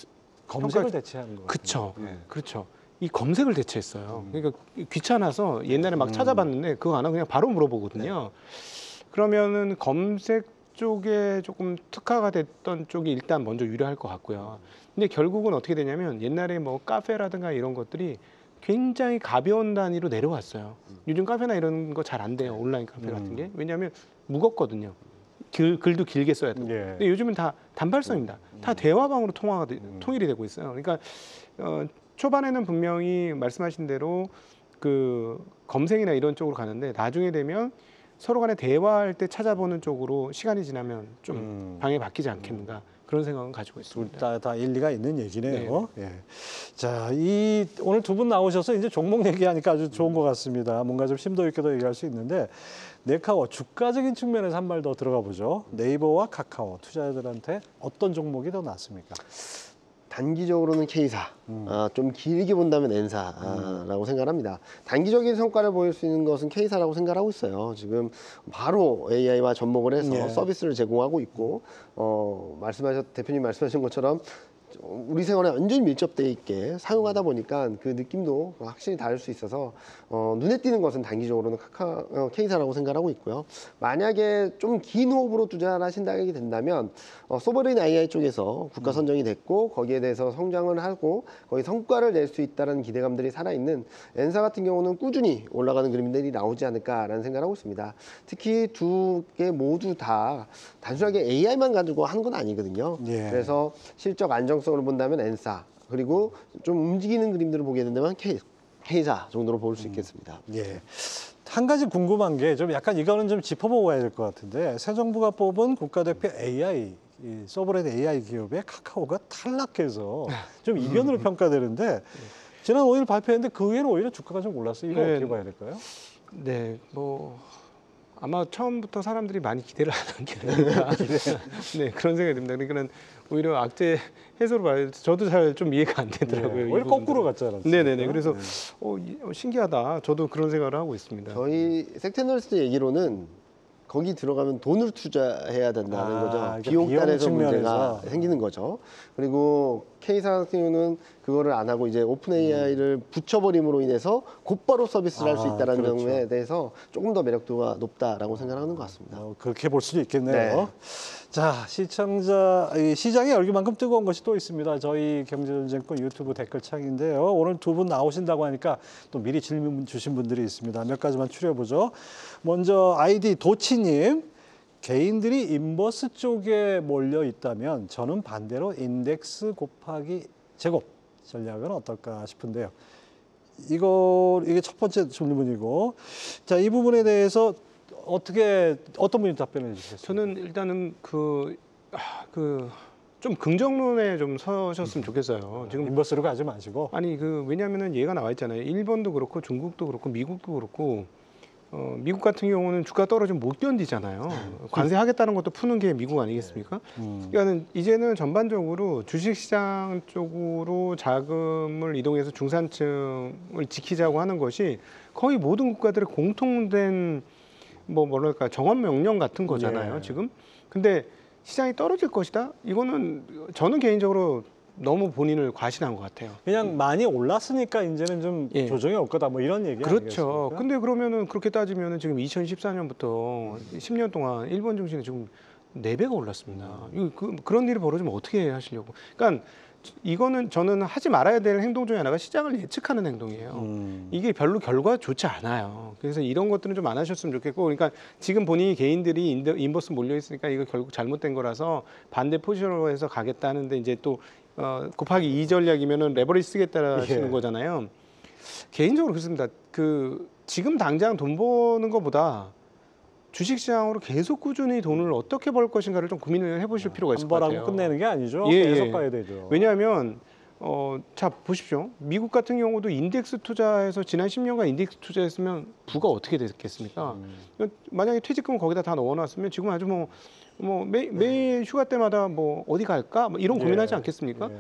검색을 대체하는 거. 그렇죠. 그렇죠. 이 검색을 대체했어요. 그러니까 귀찮아서 옛날에 막 찾아봤는데 그거 안 하고 그냥 바로 물어보거든요. 그러면은 검색 쪽에 조금 특화가 됐던 쪽이 일단 먼저 유리할 것 같고요. 근데 결국은 어떻게 되냐면 옛날에 뭐 카페라든가 이런 것들이 굉장히 가벼운 단위로 내려왔어요. 요즘 카페나 이런 거 잘 안 돼요. 온라인 카페 같은 게. 왜냐하면 무겁거든요. 글도 길게 써야 되고. 근데 요즘은 다 단발성입니다. 다 대화방으로 통일이 되고 있어요. 그러니까 초반에는 분명히 말씀하신 대로 그 검색이나 이런 쪽으로 가는데 나중에 되면 서로 간에 대화할 때 찾아보는 쪽으로 시간이 지나면 좀 방향이 바뀌지 않겠는가 그런 생각은 가지고 있습니다. 다 일리가 있는 얘기네요. 예. 자, 오늘 두 분 나오셔서 이제 종목 얘기하니까 아주 좋은 것 같습니다. 뭔가 좀 심도 있게도 얘기할 수 있는데 네카오 주가적인 측면에서 한 발 더 들어가 보죠. 네이버와 카카오 투자자들한테 어떤 종목이 더 낫습니까? 단기적으로는 K사, 좀 길게 본다면 N사라고 생각합니다. 단기적인 성과를 보일 수 있는 것은 K사라고 생각하고 있어요. 지금 바로 AI와 접목을 해서 서비스를 제공하고 있고, 대표님 말씀하신 것처럼 우리 생활에 완전히 밀접돼 있게 사용하다 보니까 그 느낌도 확실히 다를 수 있어서 눈에 띄는 것은 단기적으로는 K사라고 생각하고 있고요. 만약에 좀 긴 호흡으로 투자를 하신다게 된다면 소버레인 AI 쪽에서 국가 선정이 됐고 거기에 대해서 성장을 하고 거기 성과를 낼 수 있다는 기대감들이 살아있는 N사 같은 경우는 꾸준히 올라가는 그림들이 나오지 않을까라는 생각을 하고 있습니다. 특히 두 개 모두 다 단순하게 AI만 가지고 하는 건 아니거든요. 그래서 실적 안정성으로 본다면 N사 그리고 좀 움직이는 그림들을 보게 된다면 K사 정도로 볼 수 있겠습니다. 한 가지 궁금한 게 좀 약간 이거는 좀 짚어보고 가야 될 것 같은데 새 정부가 뽑은 국가대표 AI 서브레드 AI 기업의 카카오가 탈락해서 좀 이변으로 평가되는데 지난 5일 발표했는데 그 후에는 오히려 주가가 좀 올랐어요. 이거 어떻게 봐야 될까요? 네, 뭐 아마 처음부터 사람들이 많이 기대를 안 한 게 아닐까. 네, 그런 생각이 듭니다. 그러니까는 오히려 악재 해소로 봐야 저도 잘 좀 이해가 안 되더라고요. 오히려 거꾸로 갔잖아요. 네네네. 그래서 신기하다. 저도 그런 생각을 하고 있습니다. 저희 섹테너리스트 얘기로는 거기 들어가면 돈을 투자해야 된다는 거죠. 비용 비용 단에서 문제가 측면에서. 생기는 거죠. 그리고 K사 같은 경우는 그거를 안 하고 이제 오픈 AI를 붙여버림으로 인해서 곧바로 서비스를 할 수 있다는 그렇죠. 점에 대해서 조금 더 매력도가 높다라고 생각하는 것 같습니다. 그렇게 볼 수도 있겠네요. 네. 자, 이 시장이 열기만큼 뜨거운 것이 또 있습니다. 저희 경제전쟁권 유튜브 댓글창인데요. 오늘 두 분 나오신다고 하니까 또 미리 질문 주신 분들이 있습니다. 몇 가지만 추려보죠. 먼저 아이디 도치님. 개인들이 인버스 쪽에 몰려 있다면 저는 반대로 인덱스 곱하기 제곱 전략은 어떨까 싶은데요. 이게 첫 번째 질문이고, 자, 이 부분에 대해서 어떤 분이 답변해 주시겠어요? 저는 일단은 좀 긍정론에 좀 서셨으면 좋겠어요. 지금 인버스로 가지 마시고. 아니 왜냐하면은 얘가 나와 있잖아요. 일본도 그렇고 중국도 그렇고 미국도 그렇고 미국 같은 경우는 주가 떨어지면 못 견디잖아요. 관세하겠다는 것도 푸는 게 미국 아니겠습니까? 그러니까는 이제는 전반적으로 주식시장 쪽으로 자금을 이동해서 중산층을 지키자고 하는 것이 거의 모든 국가들의 공통된 뭐랄까 정원 명령 같은 거잖아요. 예. 지금. 근데 시장이 떨어질 것이다. 이거는 저는 개인적으로 너무 본인을 과신한 것 같아요. 그냥 많이 올랐으니까 이제는 좀 예. 조정이 올 거다 뭐 이런 얘기 그렇죠. 아니겠습니까? 근데 그러면은 그렇게 따지면은 지금 2014년부터 10년 동안 일본 증시는 지금 4배가 올랐습니다. 그런 일이 벌어지면 어떻게 하시려고? 그러니까 이거는 저는 하지 말아야 될 행동 중에 하나가 시장을 예측하는 행동이에요. 이게 별로 결과 좋지 않아요. 그래서 이런 것들은 좀 안 하셨으면 좋겠고, 그러니까 지금 본인이 개인들이 인버스 몰려 있으니까 이거 결국 잘못된 거라서 반대 포지션으로 해서 가겠다는데 이제 또 곱하기 2 전략이면은 레버리지 쓰겠다 하시는 예. 거잖아요. 개인적으로 그렇습니다. 지금 당장 돈 버는 것보다 주식시장으로 계속 꾸준히 돈을 어떻게 벌 것인가를 좀 고민을 해보실 필요가 있을 것 한 같아요. 번하고 끝내는 게 아니죠. 예, 계속 예. 가야 되죠. 왜냐하면 자 보십시오. 미국 같은 경우도 인덱스 투자해서 지난 10년간 인덱스 투자했으면 부가 어떻게 됐겠습니까? 만약에 퇴직금 거기다 다 넣어놨으면 지금 아주 매 휴가 때마다 어디 갈까 이런 고민하지 않겠습니까? 예.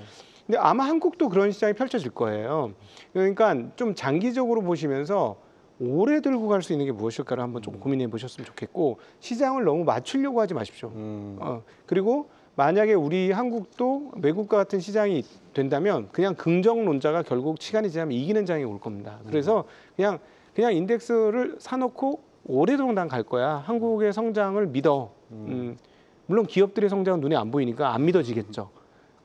근데 아마 한국도 그런 시장이 펼쳐질 거예요. 그러니까 좀 장기적으로 보시면서 오래 들고 갈 수 있는 게 무엇일까를 한번 좀 고민해 보셨으면 좋겠고, 시장을 너무 맞추려고 하지 마십시오. 그리고 만약에 우리 한국도 외국과 같은 시장이 된다면 그냥 긍정론자가 결국 시간이 지나면 이기는 장이 올 겁니다. 그래서 그냥 인덱스를 사놓고 오래도록 난 갈 거야. 한국의 성장을 믿어. 물론 기업들의 성장은 눈에 안 보이니까 안 믿어지겠죠.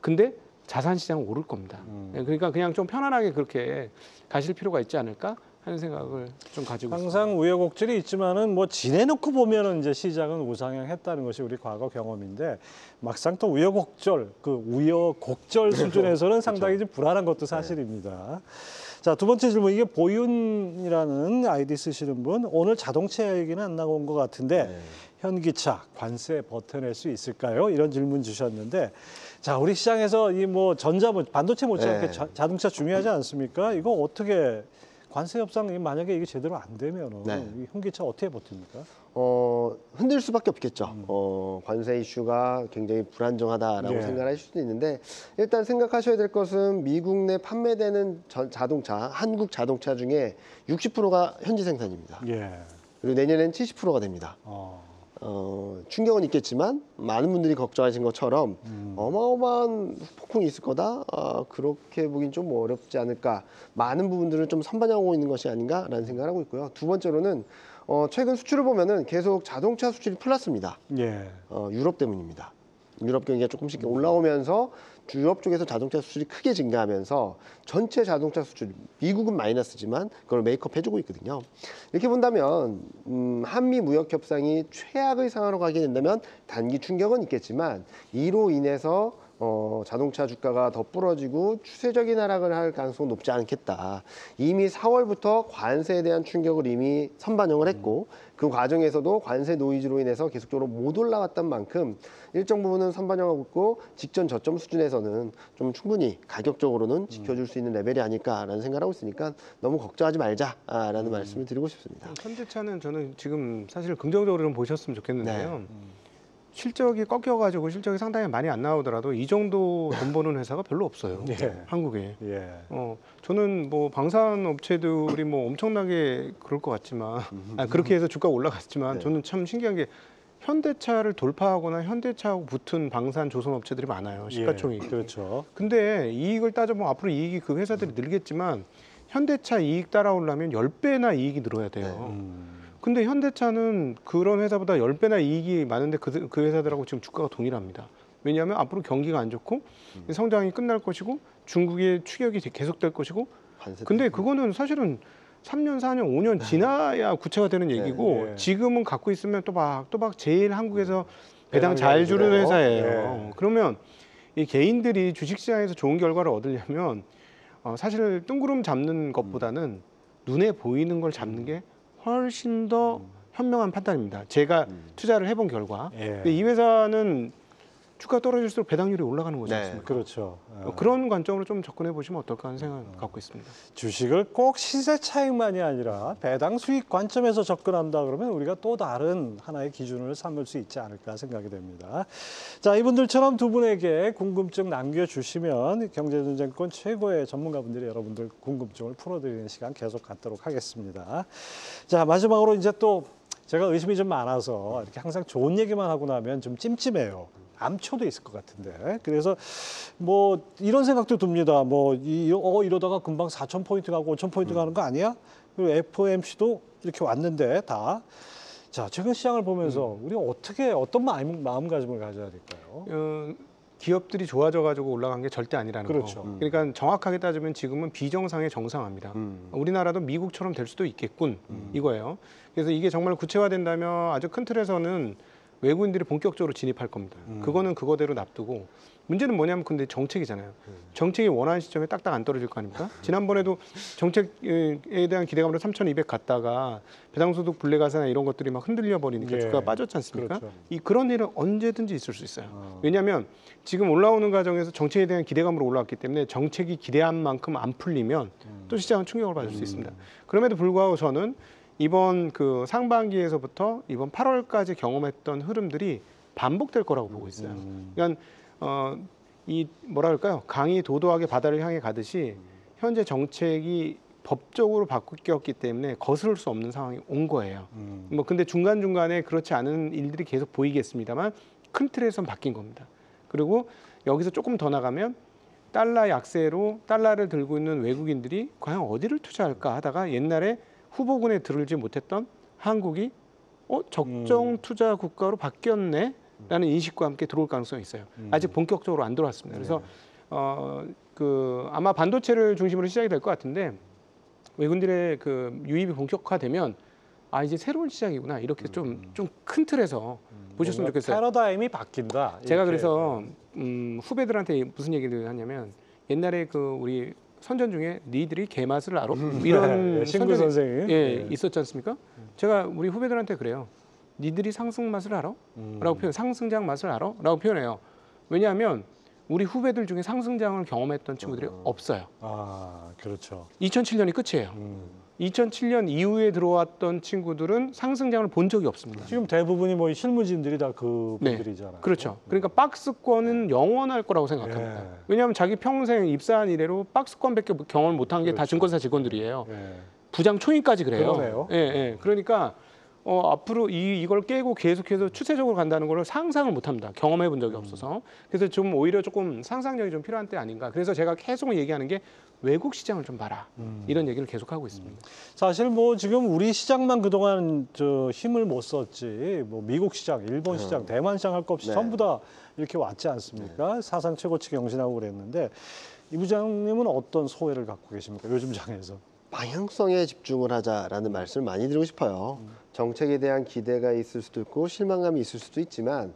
근데 자산 시장은 오를 겁니다. 그러니까 그냥 좀 편안하게 그렇게 가실 필요가 있지 않을까 하는 생각을 좀 가지고 있습니다. 항상 우여곡절이 있지만은 지내놓고 보면은 이제 시장은 우상향했다는 것이 우리 과거 경험인데 막상 또 우여곡절 우여곡절 수준에서는 상당히 좀 불안한 것도 사실입니다. 자, 두 번째 질문, 이게 보윤이라는 아이디 쓰시는 분, 오늘 자동차 얘기는 안 나온 것 같은데 현기차 관세 버텨낼 수 있을까요? 이런 질문 주셨는데, 자, 우리 시장에서 반도체 못지않게 자동차 중요하지 않습니까? 이거 어떻게 관세 협상 만약에 이게 제대로 안 되면은 이 현기차 어떻게 버팁니까? 흔들 수밖에 없겠죠. 관세 이슈가 굉장히 불안정하다라고 생각하실 수도 있는데, 일단 생각하셔야 될 것은 미국 내 판매되는 자동차, 한국 자동차 중에 60%가 현지 생산입니다. 예. 그리고 내년엔 70%가 됩니다. 충격은 있겠지만 많은 분들이 걱정하신 것처럼 어마어마한 폭풍이 있을 거다. 그렇게 보긴 좀 어렵지 않을까. 많은 부분들을 좀 선반영하고 있는 것이 아닌가라는 생각을 하고 있고요. 두 번째로는 최근 수출을 보면은 계속 자동차 수출이 플러스입니다. 예. 유럽 때문입니다. 유럽 경기가 조금씩 올라오면서 유럽 쪽에서 자동차 수출이 크게 증가하면서 전체 자동차 수출, 미국은 마이너스지만 그걸 메이크업 해주고 있거든요. 이렇게 본다면 한미 무역 협상이 최악의 상황으로 가게 된다면 단기 충격은 있겠지만 이로 인해서 자동차 주가가 더 부러지고 추세적인 하락을 할 가능성은 높지 않겠다. 이미 4월부터 관세에 대한 충격을 이미 선반영을 했고 그 과정에서도 관세 노이즈로 인해서 계속적으로 못 올라갔던 만큼 일정 부분은 선반영하고 있고 직전 저점 수준에서는 좀 충분히 가격적으로는 지켜줄 수 있는 레벨이 아닐까라는 생각을 하고 있으니까 너무 걱정하지 말자라는 말씀을 드리고 싶습니다. 현대차는 저는 지금 사실 긍정적으로 좀 보셨으면 좋겠는데요. 실적이 꺾여가지고 실적이 상당히 많이 안 나오더라도 이 정도 돈 버는 회사가 별로 없어요. 한국에. 예. 저는 방산 업체들이 엄청나게 그럴 것 같지만 그렇게 해서 주가가 올라갔지만 저는 참 신기한 게 현대차를 돌파하거나 현대차하고 붙은 방산 조선업체들이 많아요. 시가총액이. 예, 그렇죠. 근데 이익을 따져보면 앞으로 이익이 그 회사들이 늘겠지만 현대차 이익 따라오려면 10배나 이익이 늘어야 돼요. 근데 현대차는 그런 회사보다 10배나 이익이 많은데 그 회사들하고 지금 주가가 동일합니다. 왜냐하면 앞으로 경기가 안 좋고 성장이 끝날 것이고 중국의 추격이 계속될 것이고 근데 그거는 사실은 3년, 4년, 5년 지나야 구체화되는 얘기고 네. 지금은 갖고 있으면 또박 제일 한국에서 배당 배당 잘 잘 주는 주고. 회사예요. 네. 그러면 이 개인들이 주식시장에서 좋은 결과를 얻으려면 사실 뜬구름 잡는 것보다는 눈에 보이는 걸 잡는 게 훨씬 더 현명한 판단입니다. 제가 투자를 해본 결과. 예. 근데 이 회사는 주가 떨어질수록 배당률이 올라가는 거지 네. 않습니까? 그렇죠. 그런 관점으로 좀 접근해 보시면 어떨까 하는 생각을 갖고 있습니다. 주식을 꼭 시세 차익만이 아니라 배당 수익 관점에서 접근한다 그러면 우리가 또 다른 하나의 기준을 삼을 수 있지 않을까 생각이 됩니다. 자, 이분들처럼 두 분에게 궁금증 남겨주시면 경제전쟁권 최고의 전문가분들이 여러분들 궁금증을 풀어드리는 시간 계속 갖도록 하겠습니다. 자, 마지막으로 이제 또 제가 의심이 좀 많아서 이렇게 항상 좋은 얘기만 하고 나면 좀 찜찜해요. 암초도 있을 것 같은데. 그래서 뭐 이런 생각도 듭니다. 뭐 이러다가 금방 4,000포인트 가고 5,000포인트 가는 거 아니야? 그리고 FOMC도 이렇게 왔는데 다. 자, 최근 시장을 보면서 우리 어떤 마음가짐을 가져야 될까요? 기업들이 좋아져 가지고 올라간 게 절대 아니라는 그렇죠. 거. 그러니까 정확하게 따지면 지금은 비정상의 정상화입니다. 우리나라도 미국처럼 될 수도 있겠군 이거예요. 그래서 이게 정말 구체화된다면 아주 큰 틀에서는 외국인들이 본격적으로 진입할 겁니다. 그거는 그거대로 놔두고 문제는 뭐냐면 근데 정책이잖아요. 정책이 원하는 시점에 딱딱 안 떨어질 거 아닙니까? 지난번에도 정책에 대한 기대감으로 3,200 갔다가 배당소득 분례가세나 이런 것들이 막 흔들려 버리니까 예. 주가가 빠졌지 않습니까? 그렇죠. 그런 일은 언제든지 있을 수 있어요. 왜냐하면 지금 올라오는 과정에서 정책에 대한 기대감으로 올라왔기 때문에 정책이 기대한 만큼 안 풀리면 또 시장은 충격을 받을 수 있습니다. 그럼에도 불구하고 저는 이번 그 상반기에서부터 이번 8월까지 경험했던 흐름들이 반복될 거라고 보고 있어요. 그러니까 이 뭐라 그럴까요? 강이 도도하게 바다를 향해 가듯이 현재 정책이 법적으로 바뀌었기 때문에 거스를 수 없는 상황이 온 거예요. 뭐 근데 중간 중간에 그렇지 않은 일들이 계속 보이겠습니다만 큰 틀에선 바뀐 겁니다. 그리고 여기서 조금 더 나가면 달러 약세로 달러를 들고 있는 외국인들이 과연 어디를 투자할까 하다가 옛날에 후보군에 들지 못했던 한국이 적정 투자 국가로 바뀌었네 라는 인식과 함께 들어올 가능성이 있어요. 아직 본격적으로 안 들어왔습니다. 그래서 아마 반도체를 중심으로 시작이 될 것 같은데 외국인들의 그 유입이 본격화되면 이제 새로운 시작이구나 이렇게 좀 큰 틀에서 보셨으면 좋겠어요. 패러다임이 바뀐다. 제가 이렇게. 그래서 후배들한테 무슨 얘기를 하냐면 옛날에 그 우리 선전 중에 니들이 개맛을 알아? 이런 신구 선생님. 있었지 않습니까? 제가 우리 후배들한테 그래요. 니들이 상승 맛을 알아? 라고 표현, 상승장 맛을 알아? 라고 표현해요. 왜냐하면 우리 후배들 중에 상승장을 경험했던 친구들이 없어요. 그렇죠. 2007년이 끝이에요. 2007년 이후에 들어왔던 친구들은 상승장을 본 적이 없습니다. 지금 대부분이 뭐 실무진들이 다 그 분들이잖아요. 그렇죠. 그러니까 박스권은 영원할 거라고 생각합니다. 예. 왜냐하면 자기 평생 입사한 이래로 박스권밖에 경험을 못한 게 다 그렇죠. 증권사 직원들이에요. 예. 부장 초임까지 그래요. 그러네요. 그러니까 앞으로 이걸 깨고 계속해서 추세적으로 간다는 걸 상상을 못합니다. 경험해 본 적이 없어서. 그래서 좀 오히려 조금 상상력이 좀 필요한 때 아닌가. 그래서 제가 계속 얘기하는 게 외국 시장을 좀 봐라. 이런 얘기를 계속하고 있습니다. 사실 뭐 지금 우리 시장만 그동안 힘을 못 썼지 뭐 미국 시장, 일본 시장, 대만 시장 할 것 없이 네. 전부 다 이렇게 왔지 않습니까? 사상 최고치 경신하고 그랬는데 이 부장님은 어떤 소회를 갖고 계십니까? 요즘 장에서. 방향성에 집중을 하자라는 말씀을 많이 드리고 싶어요. 정책에 대한 기대가 있을 수도 있고 실망감이 있을 수도 있지만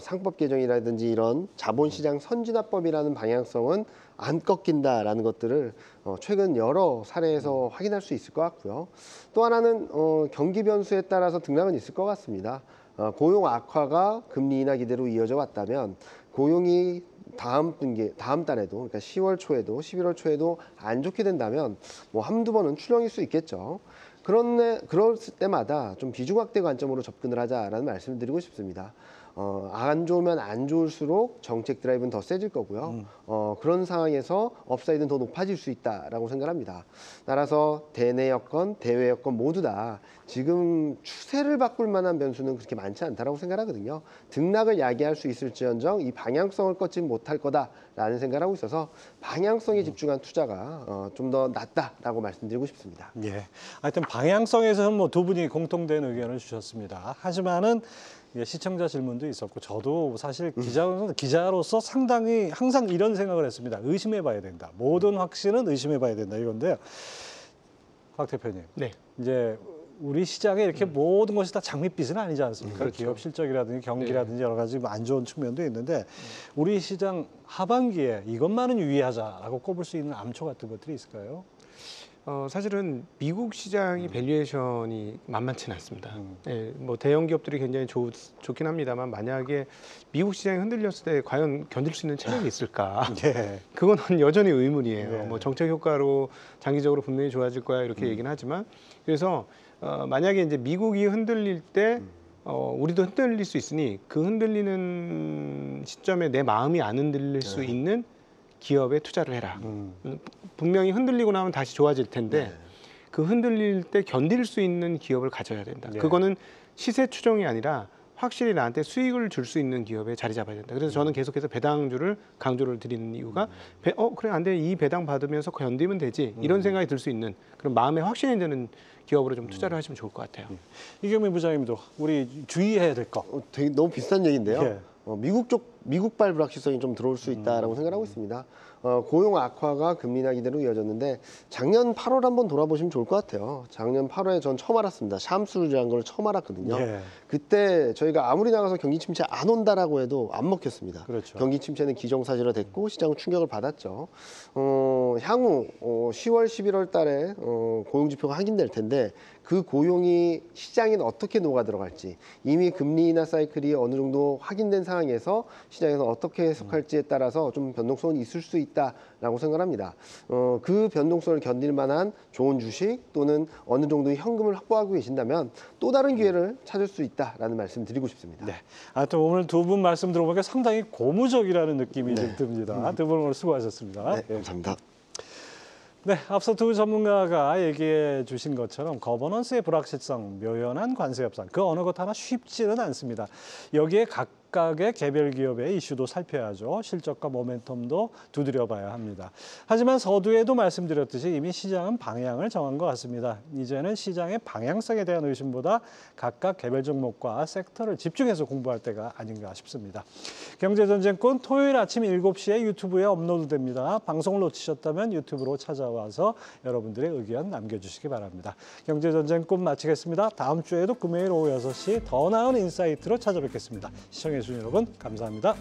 상법 개정이라든지 이런 자본시장 선진화법이라는 방향성은 안 꺾인다라는 것들을 최근 여러 사례에서 확인할 수 있을 것 같고요. 또 하나는 경기 변수에 따라서 등락은 있을 것 같습니다. 고용 악화가 금리 인하 기대로 이어져 왔다면 고용이 다음 달에도 그러니까 10월 초에도 11월 초에도 안 좋게 된다면 뭐 한두 번은 출렁일 수 있겠죠. 그럴 때마다 좀 비중 확대 관점으로 접근을 하자라는 말씀을 드리고 싶습니다. 안 좋으면 안 좋을수록 정책 드라이브는 더 세질 거고요. 그런 상황에서 업사이드는 더 높아질 수 있다라고 생각합니다. 따라서 대내 여건, 대외 여건 모두 다 지금 추세를 바꿀 만한 변수는 그렇게 많지 않다라고 생각하거든요. 등락을 야기할 수 있을지언정 이 방향성을 꺾지 못할 거다라는 생각을 하고 있어서 방향성에 집중한 투자가 좀 더 낫다라고 말씀드리고 싶습니다. 예. 하여튼 방향성에서는 뭐 두 분이 공통된 의견을 주셨습니다. 하지만은 시청자 질문도 있었고 저도 사실 기자로서 상당히 항상 이런 생각을 했습니다. 의심해봐야 된다. 모든 확신은 의심해봐야 된다 이건데요. 곽 대표님, 네. 이제 우리 시장에 이렇게 모든 것이 다 장밋빛은 아니지 않습니까? 그렇죠. 기업 실적이라든지 경기라든지 여러 가지 안 좋은 측면도 있는데 우리 시장 하반기에 이것만은 유의하자라고 꼽을 수 있는 암초 같은 것들이 있을까요? 사실은 미국 시장이 밸류에이션이 만만치는 않습니다. 예, 뭐 대형 기업들이 굉장히 좋긴 합니다만 만약에 미국 시장이 흔들렸을 때 과연 견딜 수 있는 체력이 있을까? 예. 그건 여전히 의문이에요. 네. 뭐 정책 효과로 장기적으로 분명히 좋아질 거야 이렇게 얘기는 하지만 그래서 만약에 이제 미국이 흔들릴 때 우리도 흔들릴 수 있으니 그 흔들리는 시점에 내 마음이 안 흔들릴 수 있는 기업에 투자를 해라. 분명히 흔들리고 나면 다시 좋아질 텐데 그 흔들릴 때 견딜 수 있는 기업을 가져야 된다. 네. 그거는 시세 추종이 아니라 확실히 나한테 수익을 줄 수 있는 기업에 자리 잡아야 된다. 그래서 저는 계속해서 배당주를 강조를 드리는 이유가 그래 안 돼. 이 배당 받으면서 견디면 되지. 이런 생각이 들 수 있는 그런 마음에 확신이 드는 기업으로 좀 투자를 하시면 좋을 것 같아요. 이경민 부장님도 우리 주의해야 될 거. 되게 너무 비슷한 얘기인데요. 예. 미국발 불확실성이 좀 들어올 수 있다라고 생각하고 있습니다. 고용 악화가 금리 인하 기대로 이어졌는데 작년 8월 한번 돌아보시면 좋을 것 같아요. 작년 8월에 전 처음 알았습니다. 샴수라는 걸 처음 알았거든요. 예. 그때 저희가 아무리 나가서 경기 침체 안 온다라고 해도 안 먹혔습니다. 그렇죠. 경기 침체는 기정사실화 됐고 시장은 충격을 받았죠. 향후 10월, 11월 달에 고용 지표가 확인될 텐데 그 고용이 시장에 어떻게 녹아 들어갈지 이미 금리 인하 사이클이 어느 정도 확인된 상황에서 시장에서 어떻게 해석할지에 따라서 좀 변동성은 있을 수 있다라고 생각합니다. 그 변동성을 견딜 만한 좋은 주식 또는 어느 정도의 현금을 확보하고 계신다면 또 다른 기회를 찾을 수 있다라는 말씀 드리고 싶습니다. 네. 하여튼 오늘 두 분 말씀 들어보니까 상당히 고무적이라는 느낌이 좀 듭니다. 두 분 오늘 수고하셨습니다. 네, 예. 감사합니다. 네, 앞서 두 전문가가 얘기해 주신 것처럼 거버넌스의 불확실성, 묘연한 관세 협상, 그 어느 것 하나 쉽지는 않습니다. 여기에 각각의 개별 기업의 이슈도 살펴야죠. 실적과 모멘텀도 두드려봐야 합니다. 하지만 서두에도 말씀드렸듯이 이미 시장은 방향을 정한 것 같습니다. 이제는 시장의 방향성에 대한 의심보다 각각 개별 종목과 섹터를 집중해서 공부할 때가 아닌가 싶습니다. 경제전쟁꾼 토요일 아침 7시에 유튜브에 업로드됩니다. 방송을 놓치셨다면 유튜브로 찾아와서 여러분들의 의견 남겨주시기 바랍니다. 경제전쟁꾼 마치겠습니다. 다음 주에도 금요일 오후 6시 더 나은 인사이트로 찾아뵙겠습니다. 시청해주신 여러분 감사합니다.